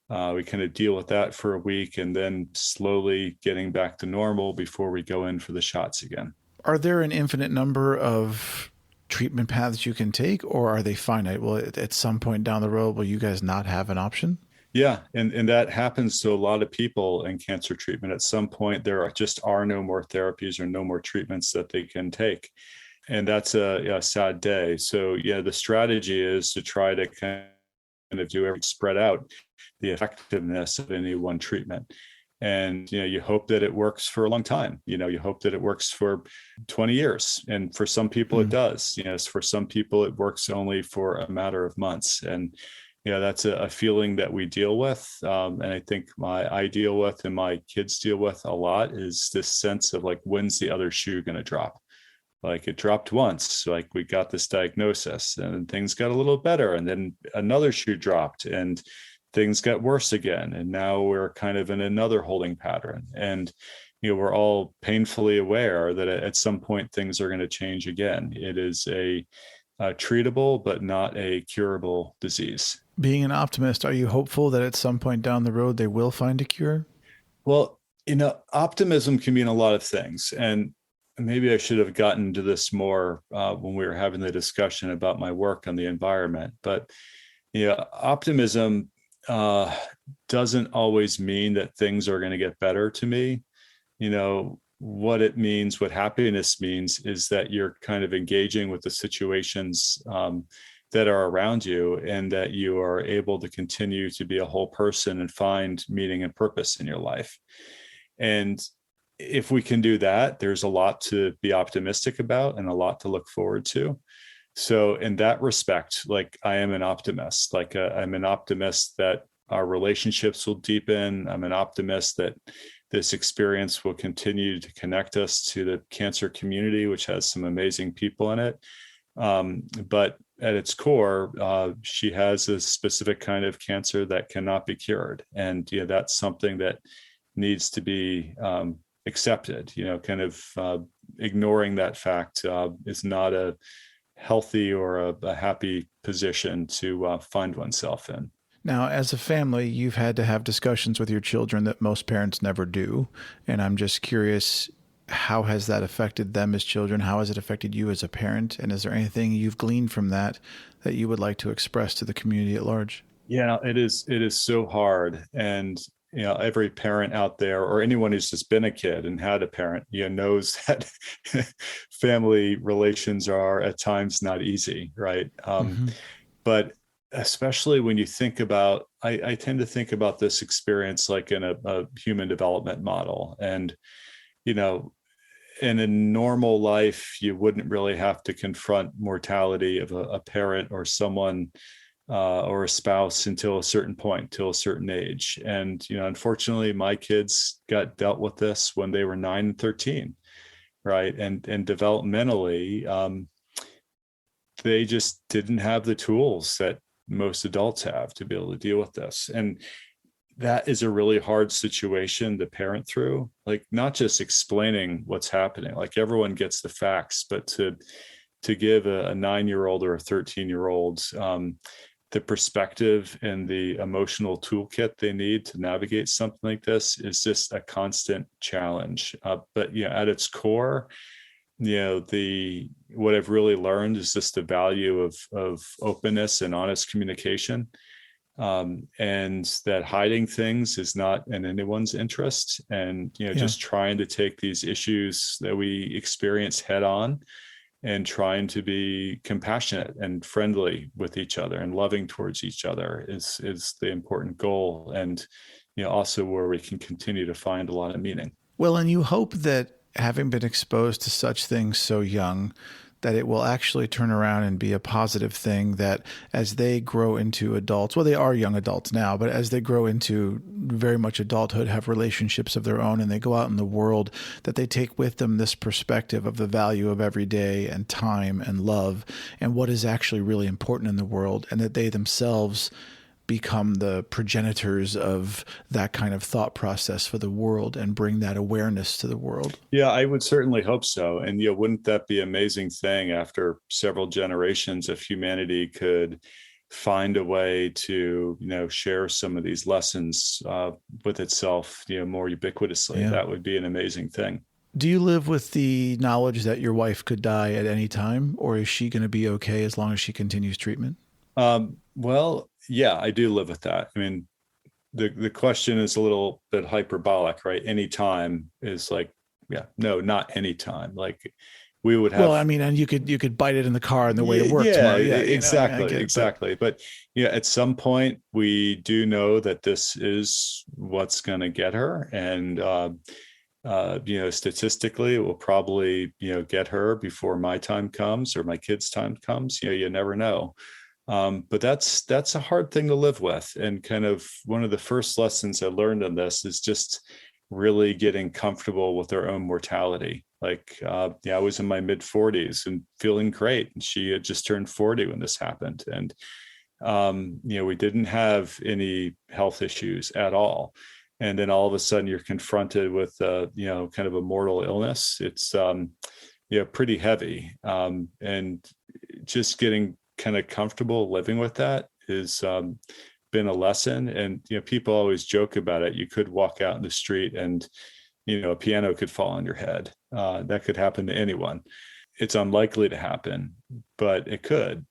We kind of deal with that for a week and then slowly getting back to normal before we go in for the shots again. Are there an infinite number of treatment paths you can take, or are they finite? Well, at some point down the road, will you guys not have an option? Yeah, and that happens to a lot of people in cancer treatment. At some point, just are no more therapies or no more treatments that they can take, and that's a sad day. So yeah, the strategy is to try to kind of spread out the effectiveness of any one treatment. And you hope that it works for a long time. You hope that it works for 20 years, and for some people it does. For some people it works only for a matter of months. And that's a feeling that we deal with, and I think I deal with and my kids deal with a lot, is this sense of like, when's the other shoe going to drop? Like, it dropped once, like we got this diagnosis and things got a little better, and then another shoe dropped and things got worse again, and now we're kind of in another holding pattern. And we're all painfully aware that at some point things are going to change again. It is a treatable but not a curable disease. Being an optimist, are you hopeful that at some point down the road they will find a cure? Well, optimism can mean a lot of things, and maybe I should have gotten to this more when we were having the discussion about my work on the environment. But optimism doesn't always mean that things are going to get better to me. What it means, what happiness means, is that you're kind of engaging with the situations that are around you, and that you are able to continue to be a whole person and find meaning and purpose in your life. And if we can do that, there's a lot to be optimistic about and a lot to look forward to. So in that respect, like, I am an optimist. Like, I'm an optimist that our relationships will deepen. I'm an optimist that this experience will continue to connect us to the cancer community, which has some amazing people in it. But at its core, she has a specific kind of cancer that cannot be cured. And that's something that needs to be accepted. Kind of ignoring that fact is not a healthy or a happy position to find oneself in. Now, as a family, you've had to have discussions with your children that most parents never do. And I'm just curious, how has that affected them as children? How has it affected you as a parent? And is there anything you've gleaned from that that you would like to express to the community at large? Yeah, it is so hard. And every parent out there, or anyone who's just been a kid and had a parent, knows that family relations are at times not easy, right? But especially when you think about, I tend to think about this experience like in a human development model. And, in a normal life, you wouldn't really have to confront mortality of a parent or someone or a spouse until a certain point, till a certain age. And, unfortunately, my kids got dealt with this when they were 9 and 13, right? And developmentally, they just didn't have the tools that most adults have to be able to deal with this. And that is a really hard situation to parent through, like, not just explaining what's happening, like everyone gets the facts, but to give a 9-year-old or a 13-year-old the perspective and the emotional toolkit they need to navigate something like this is just a constant challenge. But at its core, what I've really learned is just the value of openness and honest communication, and that hiding things is not in anyone's interest. And just trying to take these issues that we experience head on, and trying to be compassionate and friendly with each other and loving towards each other is the important goal. And also where we can continue to find a lot of meaning. Well, and you hope that, having been exposed to such things so young, that it will actually turn around and be a positive thing, that as they grow into adults, well, they are young adults now, but as they grow into very much adulthood, have relationships of their own, and they go out in the world, that they take with them this perspective of the value of every day and time and love and what is actually really important in the world, and that they themselves become the progenitors of that kind of thought process for the world and bring that awareness to the world. Yeah, I would certainly hope so. And wouldn't that be an amazing thing after several generations if humanity could find a way to, share some of these lessons with itself, more ubiquitously? Yeah. That would be an amazing thing. Do you live with the knowledge that your wife could die at any time, or is she going to be okay as long as she continues treatment? Well, yeah, I do live with that. I mean, the question is a little bit hyperbolic, right? Anytime is like, yeah, no, not anytime. Like we would Well, have, I mean, and you could bite it in the car on the way to yeah, work yeah, tomorrow. Yeah, I exactly, get it. But exactly. But yeah, at some point we do know that this is what's going to get her, and statistically, it will probably get her before my time comes or my kids' time comes. You never know. But that's a hard thing to live with, and kind of one of the first lessons I learned in this is just really getting comfortable with our own mortality. Like, I was in my mid 40s and feeling great, and she had just turned 40 when this happened, and we didn't have any health issues at all. And then all of a sudden, you're confronted with, kind of a mortal illness. It's pretty heavy, and just getting kind of comfortable living with that is been a lesson. And people always joke about it. You could walk out in the street and a piano could fall on your head. That could happen to anyone. It's unlikely to happen, but it could.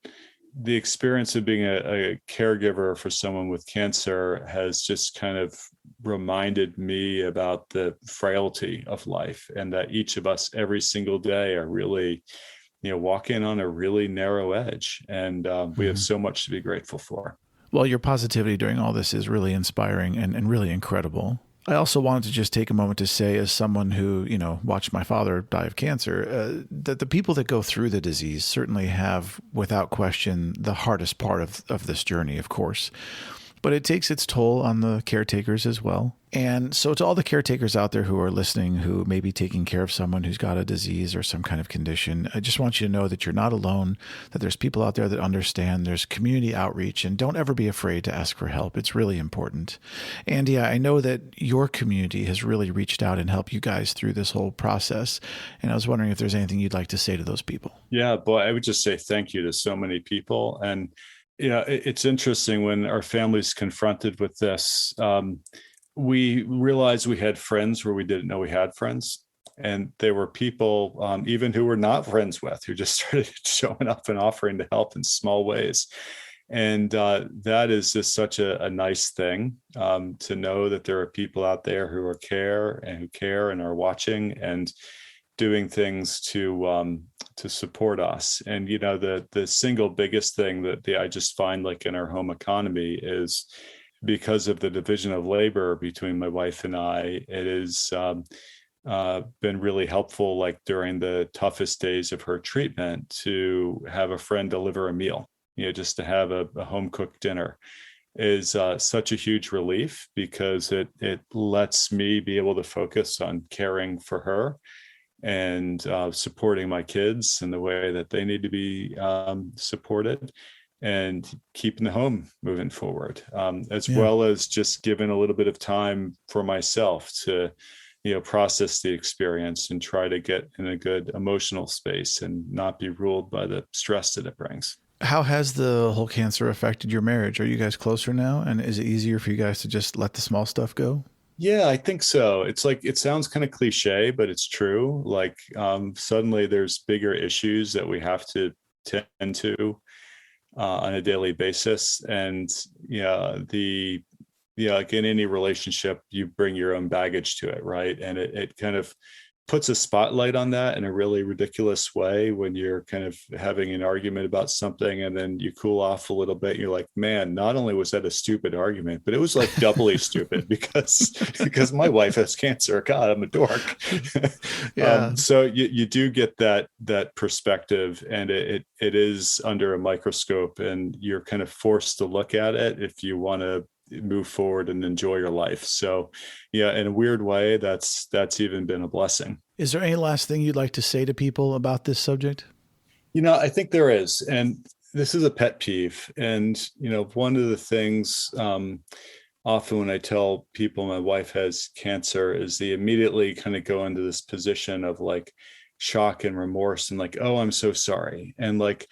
The experience of being a caregiver for someone with cancer has just kind of reminded me about the frailty of life, and that each of us every single day are really walking on a really narrow edge, and we have so much to be grateful for. Well, your positivity during all this is really inspiring and really incredible. I also wanted to just take a moment to say, as someone who, watched my father die of cancer, that the people that go through the disease certainly have, without question, the hardest part of this journey, of course. But it takes its toll on the caretakers as well. And so to all the caretakers out there who are listening, who may be taking care of someone who's got a disease or some kind of condition, I just want you to know that you're not alone, that there's people out there that understand, there's community outreach, and don't ever be afraid to ask for help. It's really important. And yeah, I know that your community has really reached out and helped you guys through this whole process. And I was wondering if there's anything you'd like to say to those people. Yeah, boy, I would just say thank you to so many people. And it's interesting when our family's confronted with this. We realized we had friends where we didn't know we had friends. And there were people, even who we're not friends with, who just started showing up and offering to help in small ways. And that is just such a nice thing, to know that there are people out there who care and are watching and doing things to support us. And the single biggest thing that I just find, like in our home economy, is because of the division of labor between my wife and I, it has been really helpful, like during the toughest days of her treatment, to have a friend deliver a meal, just to have a home cooked dinner is such a huge relief, because it lets me be able to focus on caring for her and supporting my kids in the way that they need to be supported, and keeping the home moving forward, as well as just giving a little bit of time for myself to process the experience and try to get in a good emotional space and not be ruled by the stress that it brings. How has the whole cancer affected your marriage? Are you guys closer now? And is it easier for you guys to just let the small stuff go? Yeah, I think so. It's like, it sounds kind of cliche, but it's true. Like, suddenly there's bigger issues that we have to tend to on a daily basis. And like in any relationship, you bring your own baggage to it, right? And it kind of puts a spotlight on that in a really ridiculous way when you're kind of having an argument about something, and then you cool off a little bit. And you're like, man, not only was that a stupid argument, but it was like doubly stupid because my wife has cancer. God, I'm a dork. Yeah. So you do get that perspective, and it is under a microscope, and you're kind of forced to look at it if you want to move forward and enjoy your life. So yeah, in a weird way, that's even been a blessing. Is there any last thing you'd like to say to people about this subject? I think there is, and this is a pet peeve. And one of the things often when I tell people my wife has cancer is they immediately kind of go into this position of like shock and remorse and like, oh, I'm so sorry. And like,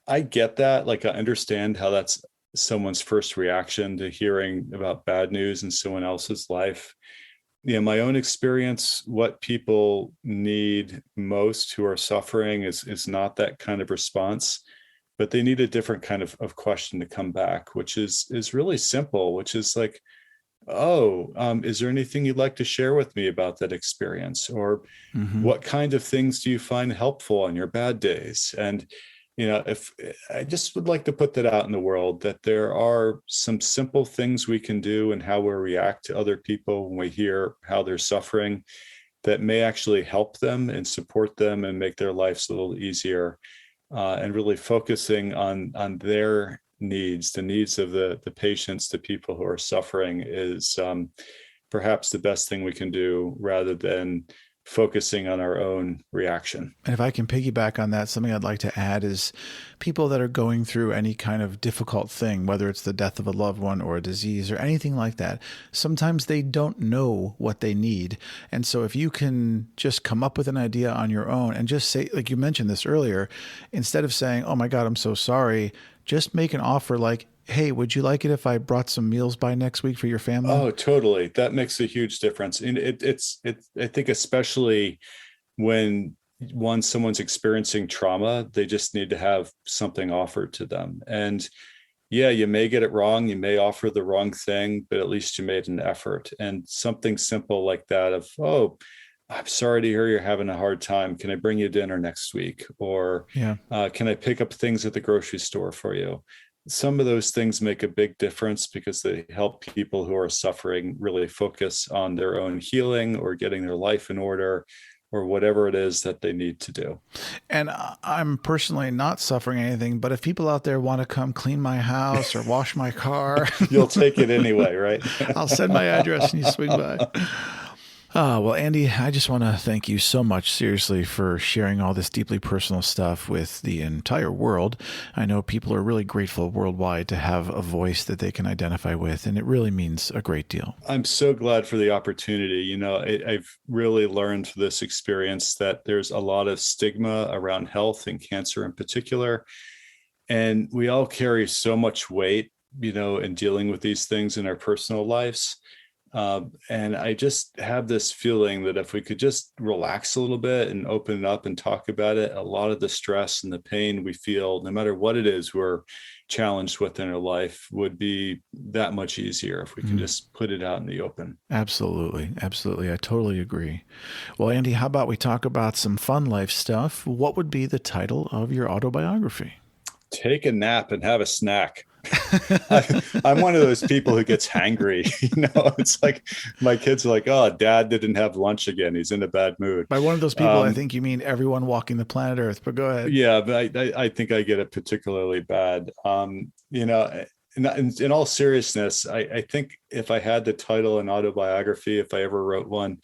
I get that. Like, I understand how that's someone's first reaction to hearing about bad news in someone else's life. My own experience, what people need most who are suffering is not that kind of response, but they need a different kind of question to come back, which is really simple, which is like, oh, is there anything you'd like to share with me about that experience? Or what kind of things do you find helpful on your bad days? And, if I just would like to put that out in the world, that there are some simple things we can do and how we react to other people when we hear how they're suffering that may actually help them and support them and make their lives a little easier. And really focusing on their needs, the needs of the patients, the people who are suffering, is perhaps the best thing we can do, rather than focusing on our own reaction. And if I can piggyback on that, something I'd like to add is people that are going through any kind of difficult thing, whether it's the death of a loved one or a disease or anything like that, sometimes they don't know what they need. And so if you can just come up with an idea on your own and just say, like you mentioned this earlier, instead of saying, oh my God, I'm so sorry, just make an offer like, hey, would you like it if I brought some meals by next week for your family? Oh, totally. That makes a huge difference. And it's I think especially when someone's experiencing trauma, they just need to have something offered to them. And yeah, you may get it wrong. You may offer the wrong thing, but at least you made an effort. And something simple like that of, oh, I'm sorry to hear you're having a hard time. Can I bring you dinner next week? Or can I pick up things at the grocery store for you? Some of those things make a big difference because they help people who are suffering really focus on their own healing or getting their life in order, or whatever it is that they need to do. And I'm personally not suffering anything, but if people out there want to come clean my house or wash my car, you'll take it anyway, right? I'll send my address and you swing by. Well, Andy, I just want to thank you so much, seriously, for sharing all this deeply personal stuff with the entire world. I know people are really grateful worldwide to have a voice that they can identify with, and it really means a great deal. I'm so glad for the opportunity. I've really learned through this experience that there's a lot of stigma around health and cancer in particular. And we all carry so much weight, in dealing with these things in our personal lives. And I just have this feeling that if we could just relax a little bit and open it up and talk about it, a lot of the stress and the pain we feel, no matter what it is we're challenged with in our life, would be that much easier if we can just put it out in the open. Absolutely. Absolutely. I totally agree. Well, Andy, how about we talk about some fun life stuff? What would be the title of your autobiography? Take a nap and have a snack. I'm one of those people who gets hangry. It's like my kids are like, oh, Dad didn't have lunch again. He's in a bad mood. By one of those people, I think you mean everyone walking the planet Earth, but go ahead. Yeah, but I think I get it particularly bad. In all seriousness, I think if I had the title an autobiography, if I ever wrote one,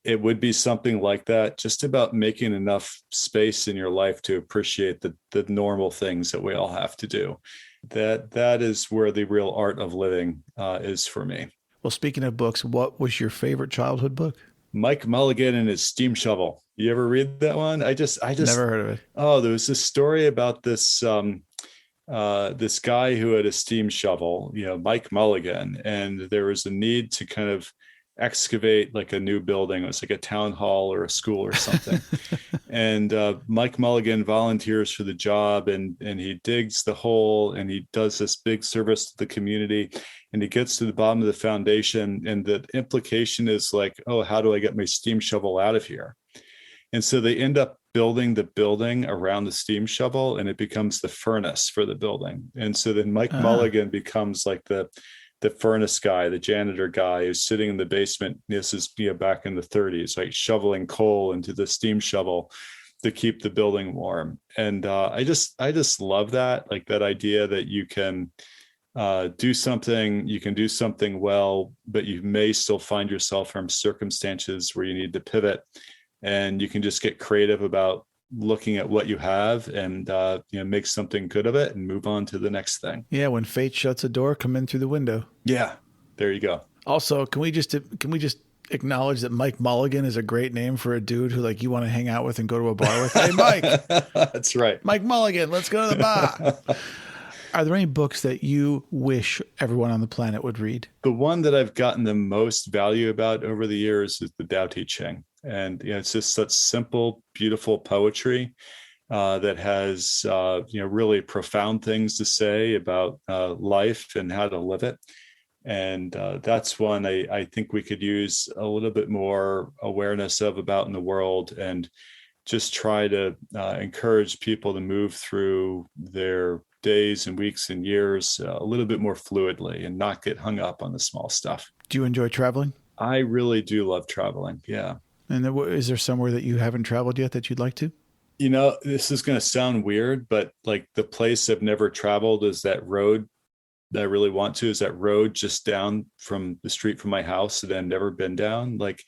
it would be something like that, just about making enough space in your life to appreciate the normal things that we all have to do. That is where the real art of living is for me. Well, speaking of books, what was your favorite childhood book? Mike Mulligan and his steam shovel. You ever read that one? I just never heard of it. Oh, there was this story about this this guy who had a steam shovel, Mike Mulligan, and there was a need to kind of excavate like a new building. It was like a town hall or a school or something. And Mike Mulligan volunteers for the job, and he digs the hole and he does this big service to the community, and he gets to the bottom of the foundation, and the implication is like, oh, how do I get my steam shovel out of here? And so they end up building the building around the steam shovel, and it becomes the furnace for the building. And so then Mike Mulligan becomes like the furnace guy, the janitor guy who's sitting in the basement. This is back in the 30s, like shoveling coal into the steam shovel to keep the building warm. And I just love that, like that idea that you can do something well, but you may still find yourself from circumstances where you need to pivot, and you can just get creative about looking at what you have and make something good of it and move on to the next thing. Yeah, when fate shuts a door, come in through the window. Yeah, there you go. Also, can we just acknowledge that Mike Mulligan is a great name for a dude who like you want to hang out with and go to a bar with? Hey, Mike. That's right. Mike Mulligan, let's go to the bar. Are there any books that you wish everyone on the planet would read? The one that I've gotten the most value about over the years is the Tao Te Ching. And it's just such simple, beautiful poetry. that has really profound things to say about life and how to live it. And that's one I think we could use a little bit more awareness of about in the world, and just try to encourage people to move through their days and weeks and years a little bit more fluidly and not get hung up on the small stuff. Do you enjoy traveling? I really do love traveling. Yeah. And is there somewhere that you haven't traveled yet that you'd like to? This is going to sound weird, but like the place I've never traveled is that road that I really want to, is that road just down from the street from my house that I've never been down. Like,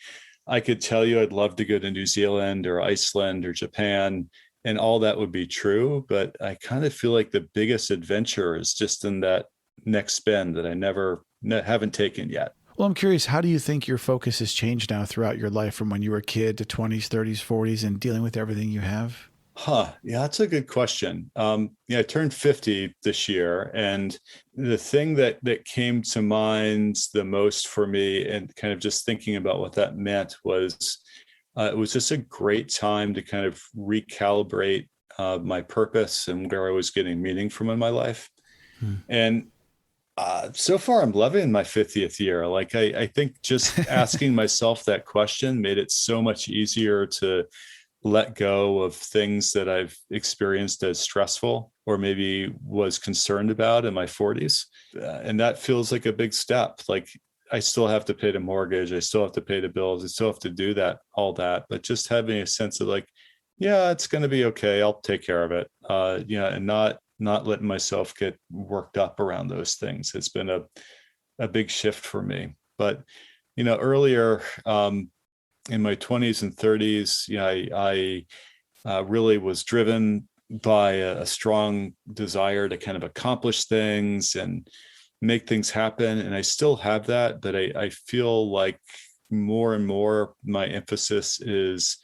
I could tell you I'd love to go to New Zealand or Iceland or Japan, and all that would be true. But I kind of feel like the biggest adventure is just in that next spin that I haven't taken yet. Well, I'm curious, how do you think your focus has changed now throughout your life from when you were a kid to 20s, 30s, 40s, and dealing with everything you have? Yeah, that's a good question. I turned 50 this year, and the thing that came to mind the most for me, and kind of just thinking about what that meant, was it was just a great time to kind of recalibrate my purpose and where I was getting meaning from in my life. And so far, I'm loving my 50th year. Like, I think just asking myself that question made it so much easier to let go of things that I've experienced as stressful or maybe was concerned about in my 40s. And that feels like a big step. Like, I still have to pay the mortgage. I still have to pay the bills. I still have to do all that. But just having a sense of like, yeah, it's going to be okay. I'll take care of it. And not letting myself get worked up around those things. It's been a big shift for me. But, earlier, in my 20s and 30s, I really was driven by a strong desire to kind of accomplish things and make things happen. And I still have that, but I feel like more and more my emphasis is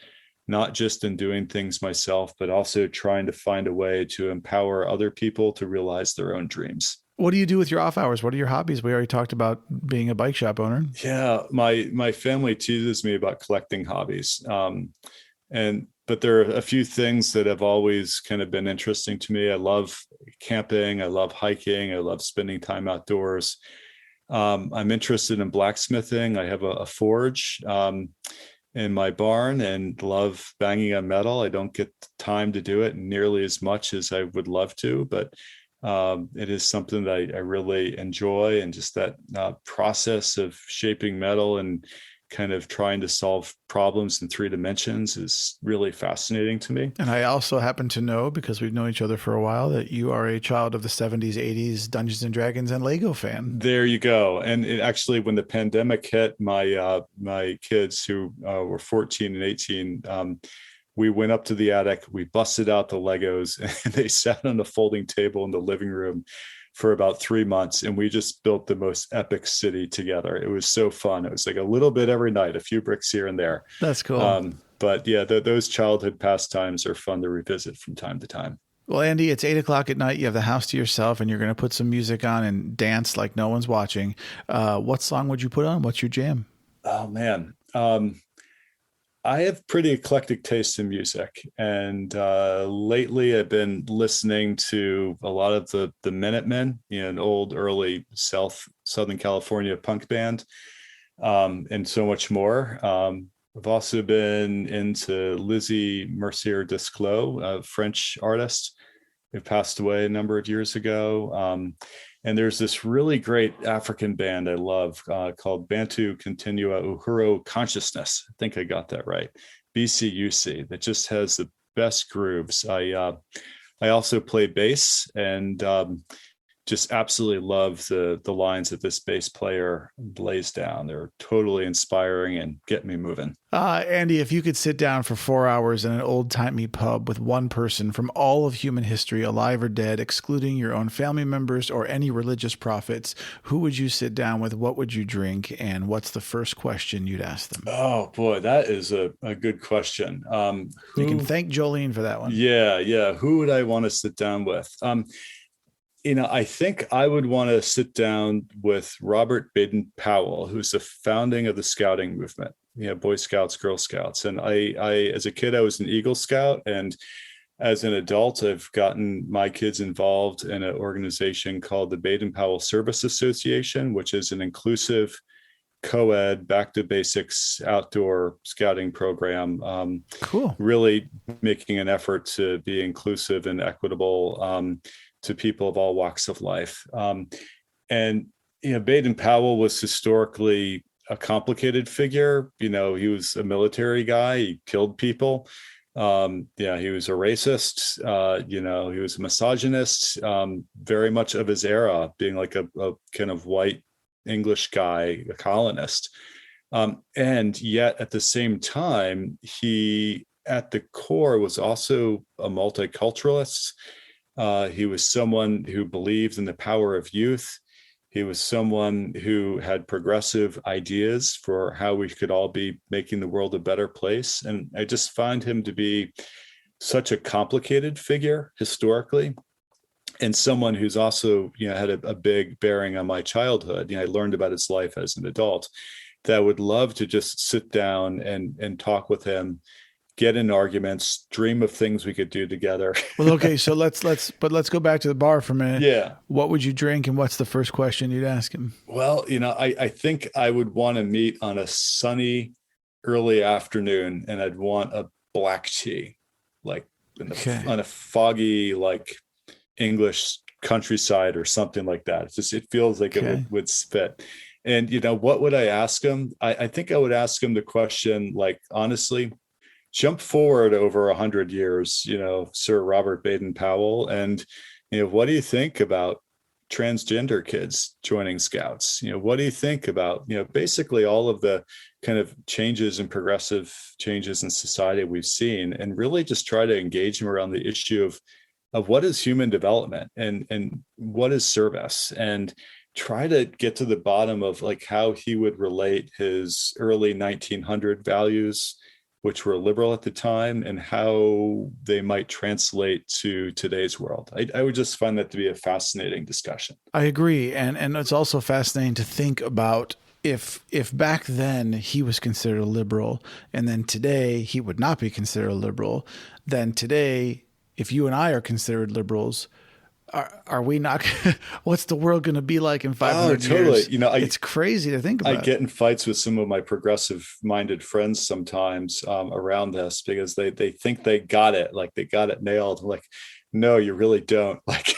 not just in doing things myself, but also trying to find a way to empower other people to realize their own dreams. What do you do with your off hours? What are your hobbies? We already talked about being a bike shop owner. Yeah, my family teases me about collecting hobbies. But there are a few things that have always kind of been interesting to me. I love camping. I love hiking. I love spending time outdoors. I'm interested in blacksmithing. I have a forge in my barn and love banging on metal. I don't get time to do it nearly as much as I would love to, but it is something that I really enjoy. And just that process of shaping metal and kind of trying to solve problems in 3 dimensions is really fascinating to me. And I also happen to know, because we've known each other for a while, that you are a child of the 70s, 80s Dungeons and Dragons and Lego fan. There you go. And actually, when the pandemic hit, my kids who were 14 and 18, we went up to the attic, we busted out the Legos, and they sat on a folding table in the living room for about 3 months. And we just built the most epic city together. It was so fun. It was like a little bit every night, a few bricks here and there. That's cool. But yeah, those childhood pastimes are fun to revisit from time to time. Well, Andy, it's 8:00 at night. You have the house to yourself and you're going to put some music on and dance like no one's watching. What song would you put on? What's your jam? Oh, man. I have pretty eclectic taste in music, and lately I've been listening to a lot of the Minutemen, an old early Southern California punk band, and so much more. I've also been into Lizzie Mercier-Desclaux, a French artist who passed away a number of years ago. And there's this really great African band I love called Bantu Continua Uhuru Consciousness. I think I got that right. BCUC, that just has the best grooves. I also play bass, and just absolutely love the lines that this bass player lays down. They're totally inspiring and get me moving. Andy, if you could sit down for 4 hours in an old-timey pub with one person from all of human history, alive or dead, excluding your own family members or any religious prophets, who would you sit down with? What would you drink? And what's the first question you'd ask them? Oh, boy, that is a good question. You can thank Jolene for that one. Yeah. Who would I want to sit down with? I think I would want to sit down with Robert Baden-Powell, who's the founding of the scouting movement, Boy Scouts, Girl Scouts. And I, as a kid, I was an Eagle Scout, and as an adult, I've gotten my kids involved in an organization called the Baden-Powell Service Association, which is an inclusive co-ed back to basics outdoor scouting program, Cool. really making an effort to be inclusive and equitable to people of all walks of life. And Baden-Powell was historically a complicated figure. He was a military guy. He killed people. He was a racist. He was a misogynist, very much of his era, being like a kind of white English guy, a colonist. And yet at the same time, he at the core was also a multiculturalist. He was someone who believed in the power of youth. He was someone who had progressive ideas for how we could all be making the world a better place. And I just find him to be such a complicated figure historically, and someone who's also, had a big bearing on my childhood. I learned about his life as an adult, that I would love to just sit down and talk with him, get in arguments, dream of things we could do together. Well, okay. So let's go back to the bar for a minute. Yeah. What would you drink, and what's the first question you'd ask him? Well, I think I would want to meet on a sunny early afternoon, and I'd want a black tea, like on a foggy, like English countryside or something like that. It feels like it would fit. And, what would I ask him? I think I would ask him the question, like, honestly, jump forward over 100 years, Sir Robert Baden-Powell. And, what do you think about transgender kids joining Scouts? What do you think about, basically all of the kind of changes and progressive changes in society we've seen, and really just try to engage him around the issue of what is human development and what is service, and try to get to the bottom of like how he would relate his early 1900 values, which were liberal at the time, and how they might translate to today's world. I would just find that to be a fascinating discussion. I agree. And it's also fascinating to think about if back then he was considered a liberal, and then today he would not be considered a liberal, then today, if you and I are considered liberals, are we not? What's the world going to be like in 500 years? It's crazy to think about. I get in fights with some of my progressive-minded friends sometimes around this, because they think they got it, like they got it nailed. I'm like, no, you really don't. Like,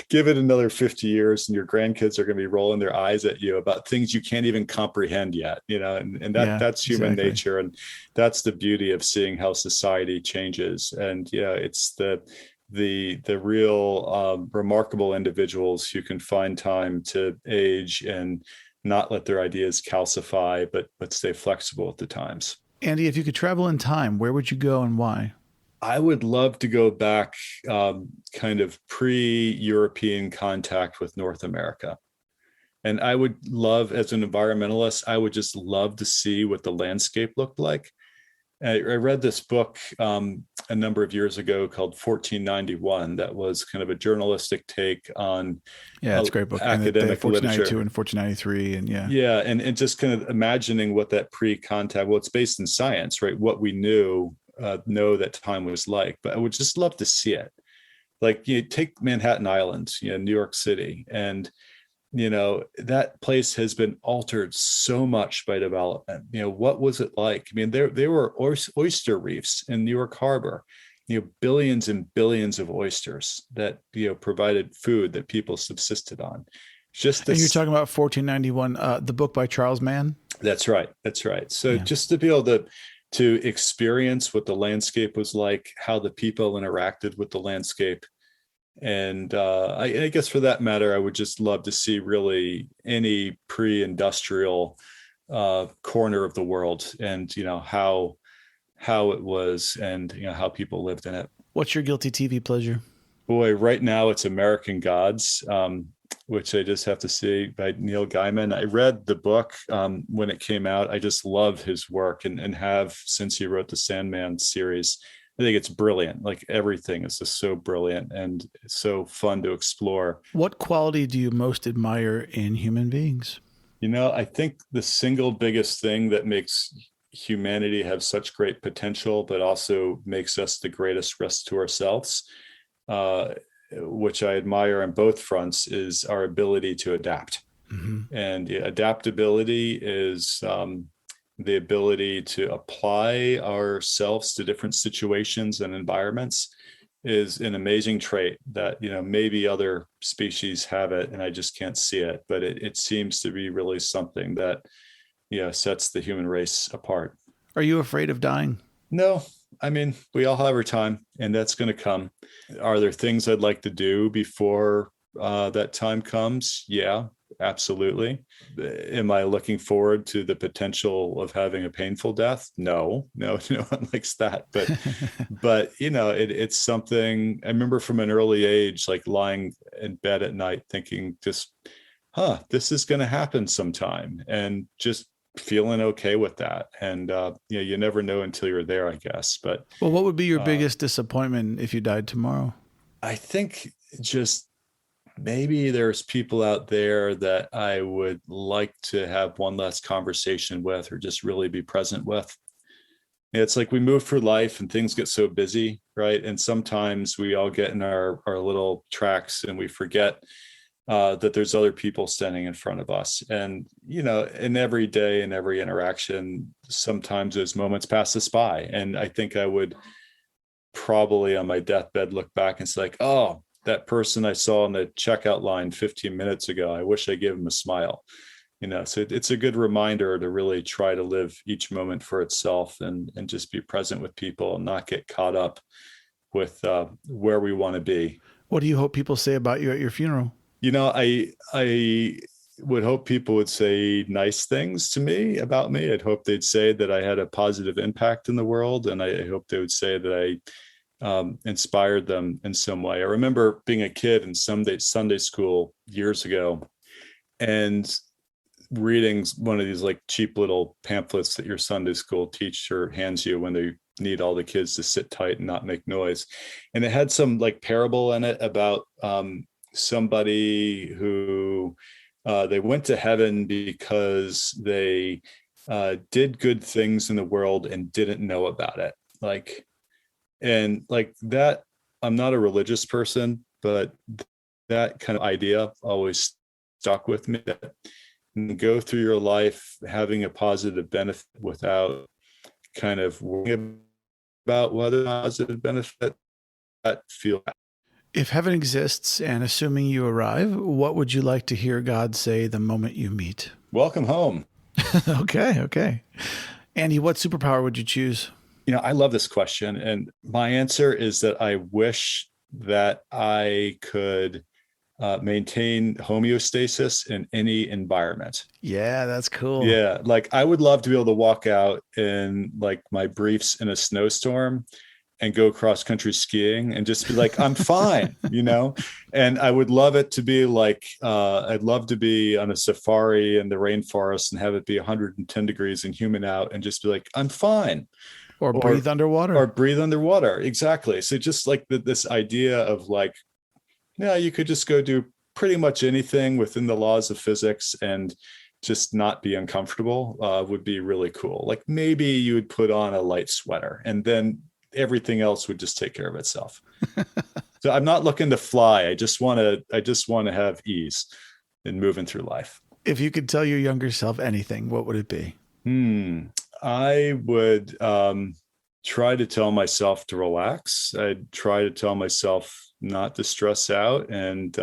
give it another 50 years, and your grandkids are going to be rolling their eyes at you about things you can't even comprehend yet. And that's human nature, and that's the beauty of seeing how society changes. And it's the real remarkable individuals who can find time to age and not let their ideas calcify, but stay flexible at the times. Andy, if you could travel in time, where would you go and why? I would love to go back kind of pre-European contact with North America. And I would love, as an environmentalist, I would just love to see what the landscape looked like. I read this book a number of years ago called 1491. That was kind of a journalistic take on it's a great book. Academic and literature. 1492 and 1493, and and just kind of imagining what that pre-contact. Well, it's based in science, right? What we know that time was like. But I would just love to see it. Like, take Manhattan Island, New York City, and that place has been altered so much by development. What was it like? I mean, there were oyster reefs in New York Harbor, billions and billions of oysters that, provided food that people subsisted on. Just and you're talking about 1491, the book by Charles Mann? That's right. So just to be able to experience what the landscape was like, how the people interacted with the landscape. And I guess for that matter, I would just love to see really any pre-industrial corner of the world, and how it was, and how people lived in it. What's your guilty TV pleasure? Boy, right now it's American Gods, which I just have to see, by Neil Gaiman. I read the book when it came out. I just love his work, and have since he wrote the Sandman series. I think it's brilliant. Like, everything is just so brilliant and so fun to explore. What quality do you most admire in human beings? I think the single biggest thing that makes humanity have such great potential, but also makes us the greatest risk to ourselves, which I admire on both fronts, is our ability to adapt. And adaptability is the ability to apply ourselves to different situations and environments is an amazing trait that, maybe other species have it and I just can't see it, but it seems to be really something that, sets the human race apart. Are you afraid of dying? No, I mean, we all have our time and that's going to come. Are there things I'd like to do before that time comes? Yeah, absolutely. Am I looking forward to the potential of having a painful death? No, no one likes that. But it's something I remember from an early age, like lying in bed at night thinking just, this is going to happen sometime, and just feeling okay with that. And you never know until you're there, I guess. But what would be your biggest disappointment if you died tomorrow? I think just maybe there's people out there that I would like to have one last conversation with, or just really be present with. It's like we move through life and things get so busy, right? And sometimes we all get in our little tracks and we forget that there's other people standing in front of us. And, in every day and every interaction, sometimes those moments pass us by. And I think I would probably on my deathbed look back and say like, oh, that person I saw in the checkout line 15 minutes ago, I wish I gave him a smile. So it's a good reminder to really try to live each moment for itself and just be present with people and not get caught up with where we want to be. What do you hope people say about you at your funeral? I would hope people would say nice things to me about me. I'd hope they'd say that I had a positive impact in the world. And I hope they would say that I inspired them in some way. I remember being a kid in Sunday school years ago and reading one of these like cheap little pamphlets that your Sunday school teacher hands you when they need all the kids to sit tight and not make noise. And it had some like parable in it about somebody who they went to heaven because they did good things in the world and didn't know about it. And like that, I'm not a religious person, but that kind of idea always stuck with me, that go through your life having a positive benefit without kind of worrying about whether positive benefit that feel. If heaven exists, and assuming you arrive, what would you like to hear God say the moment you meet? Welcome home. Okay. Andy, what superpower would you choose? I love this question. And my answer is that I wish that I could maintain homeostasis in any environment. Yeah, that's cool. Yeah. Like I would love to be able to walk out in like my briefs in a snowstorm and go cross country skiing and just be like, I'm fine, and I would love it to be like, I'd love to be on a safari in the rainforest and have it be 110 degrees and humid out and just be like, I'm fine. Or breathe underwater. Exactly. So just like this idea of like, you could just go do pretty much anything within the laws of physics and just not be uncomfortable would be really cool. Like maybe you would put on a light sweater and then everything else would just take care of itself. So I'm not looking to fly. I just want to have ease in moving through life. If you could tell your younger self anything, what would it be? I would try to tell myself to relax. I'd try to tell myself not to stress out, and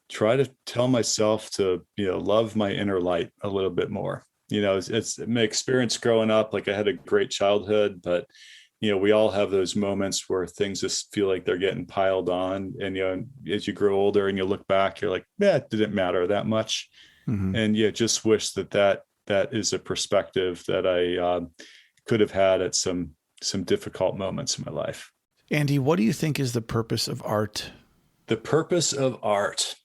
try to tell myself to, love my inner light a little bit more. It's my experience growing up. Like I had a great childhood, but we all have those moments where things just feel like they're getting piled on. And, as you grow older and you look back, you're like, it didn't matter that much. Mm-hmm. And just wish that is a perspective that I could have had at some difficult moments in my life. Andy, what do you think is the purpose of art? The purpose of art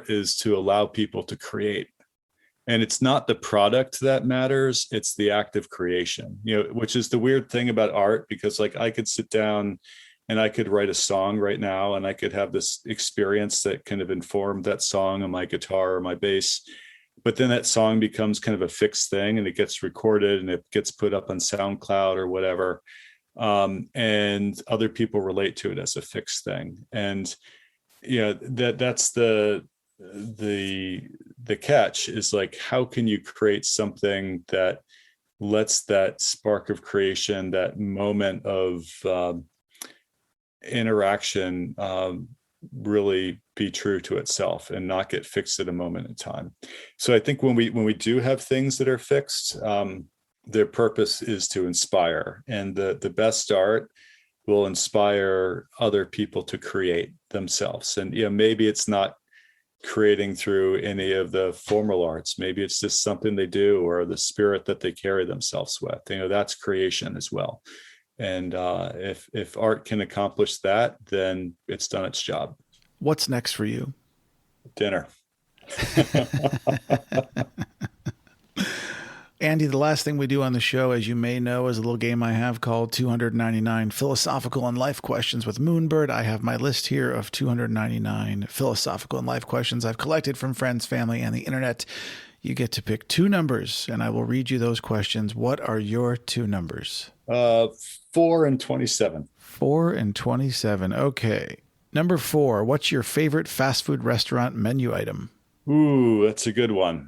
is to allow people to create. And it's not the product that matters, it's the act of creation, which is the weird thing about art, because like I could sit down and I could write a song right now and I could have this experience that kind of informed that song on my guitar or my bass. but then that song becomes kind of a fixed thing, and it gets recorded and it gets put up on SoundCloud or whatever. And other people relate to it as a fixed thing. And that's the catch, is like, how can you create something that lets that spark of creation, that moment of interaction, really be true to itself and not get fixed at a moment in time. So I think when we do have things that are fixed, their purpose is to inspire, and the best art will inspire other people to create themselves. And maybe it's not creating through any of the formal arts. Maybe it's just something they do, or the spirit that they carry themselves with. That's creation as well. And if art can accomplish that, then it's done its job. What's next for you? Dinner. Andy, the last thing we do on the show, as you may know, is a little game I have called 299 Philosophical and Life Questions with Moonbird. I have my list here of 299 philosophical and life questions I've collected from friends, family, and the internet. You get to pick 2 numbers, and I will read you those questions. What are your 2 numbers? 4 and 27. 4 and 27. Okay. Number 4, what's your favorite fast food restaurant menu item? Ooh, that's a good one.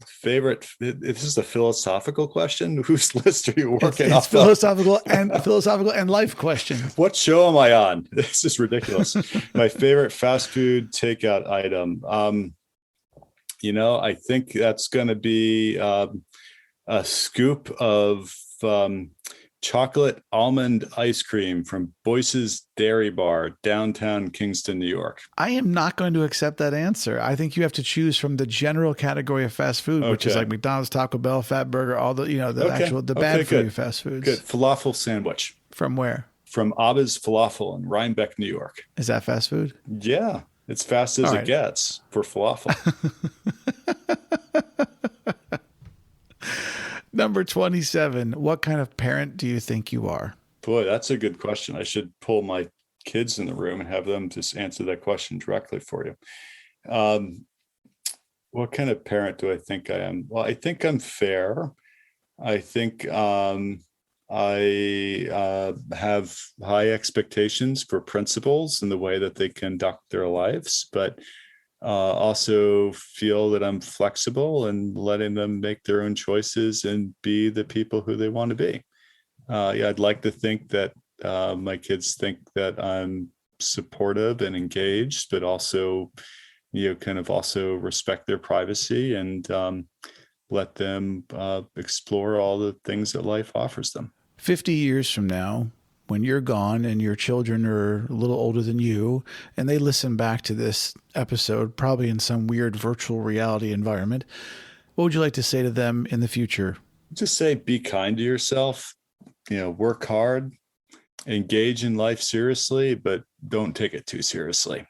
Favorite. This is a philosophical question. Whose list are you working off? Philosophical and life question. What show am I on? This is ridiculous. My favorite fast food takeout item. I think that's going to be a scoop of chocolate almond ice cream from Boyce's Dairy Bar, downtown Kingston, New York. I am not going to accept that answer. I think you have to choose from the general category of fast food, which is like McDonald's, Taco Bell, Fat Burger, all the, bad food fast foods. Good. Falafel sandwich. From where? From Abba's Falafel in Rhinebeck, New York. Is that fast food? Yeah. It's fast as it gets for falafel. Number 27. What kind of parent do you think you are? Boy, that's a good question. I should pull my kids in the room and have them just answer that question directly for you. What kind of parent do I think I am? Well, I think I'm fair. I think I have high expectations for principals and the way that they conduct their lives, but also feel that I'm flexible and letting them make their own choices and be the people who they want to be. I'd like to think that my kids think that I'm supportive and engaged, but also, kind of also respect their privacy and let them explore all the things that life offers them. 50 years from now, when you're gone and your children are a little older than you, and they listen back to this episode, probably in some weird virtual reality environment, what would you like to say to them in the future? Just say, be kind to yourself, work hard, engage in life seriously, but don't take it too seriously.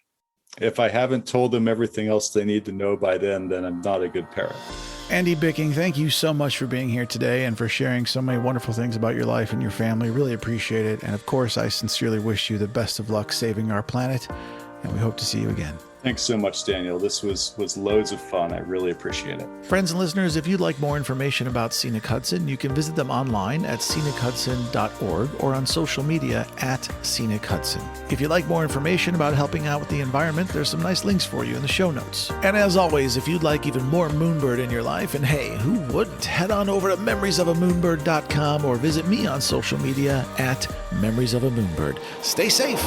If I haven't told them everything else they need to know by then I'm not a good parent. Andy Bicking, thank you so much for being here today and for sharing so many wonderful things about your life and your family. Really appreciate it. And of course, I sincerely wish you the best of luck saving our planet, and we hope to see you again. Thanks so much, Daniel. This was loads of fun. I really appreciate it. Friends and listeners, if you'd like more information about Scenic Hudson, you can visit them online at scenichudson.org or on social media at Scenic Hudson. If you'd like more information about helping out with the environment, there's some nice links for you in the show notes. And as always, if you'd like even more Moonbird in your life, and hey, who wouldn't, head on over to memoriesofamoonbird.com or visit me on social media at memoriesofamoonbird. Stay safe.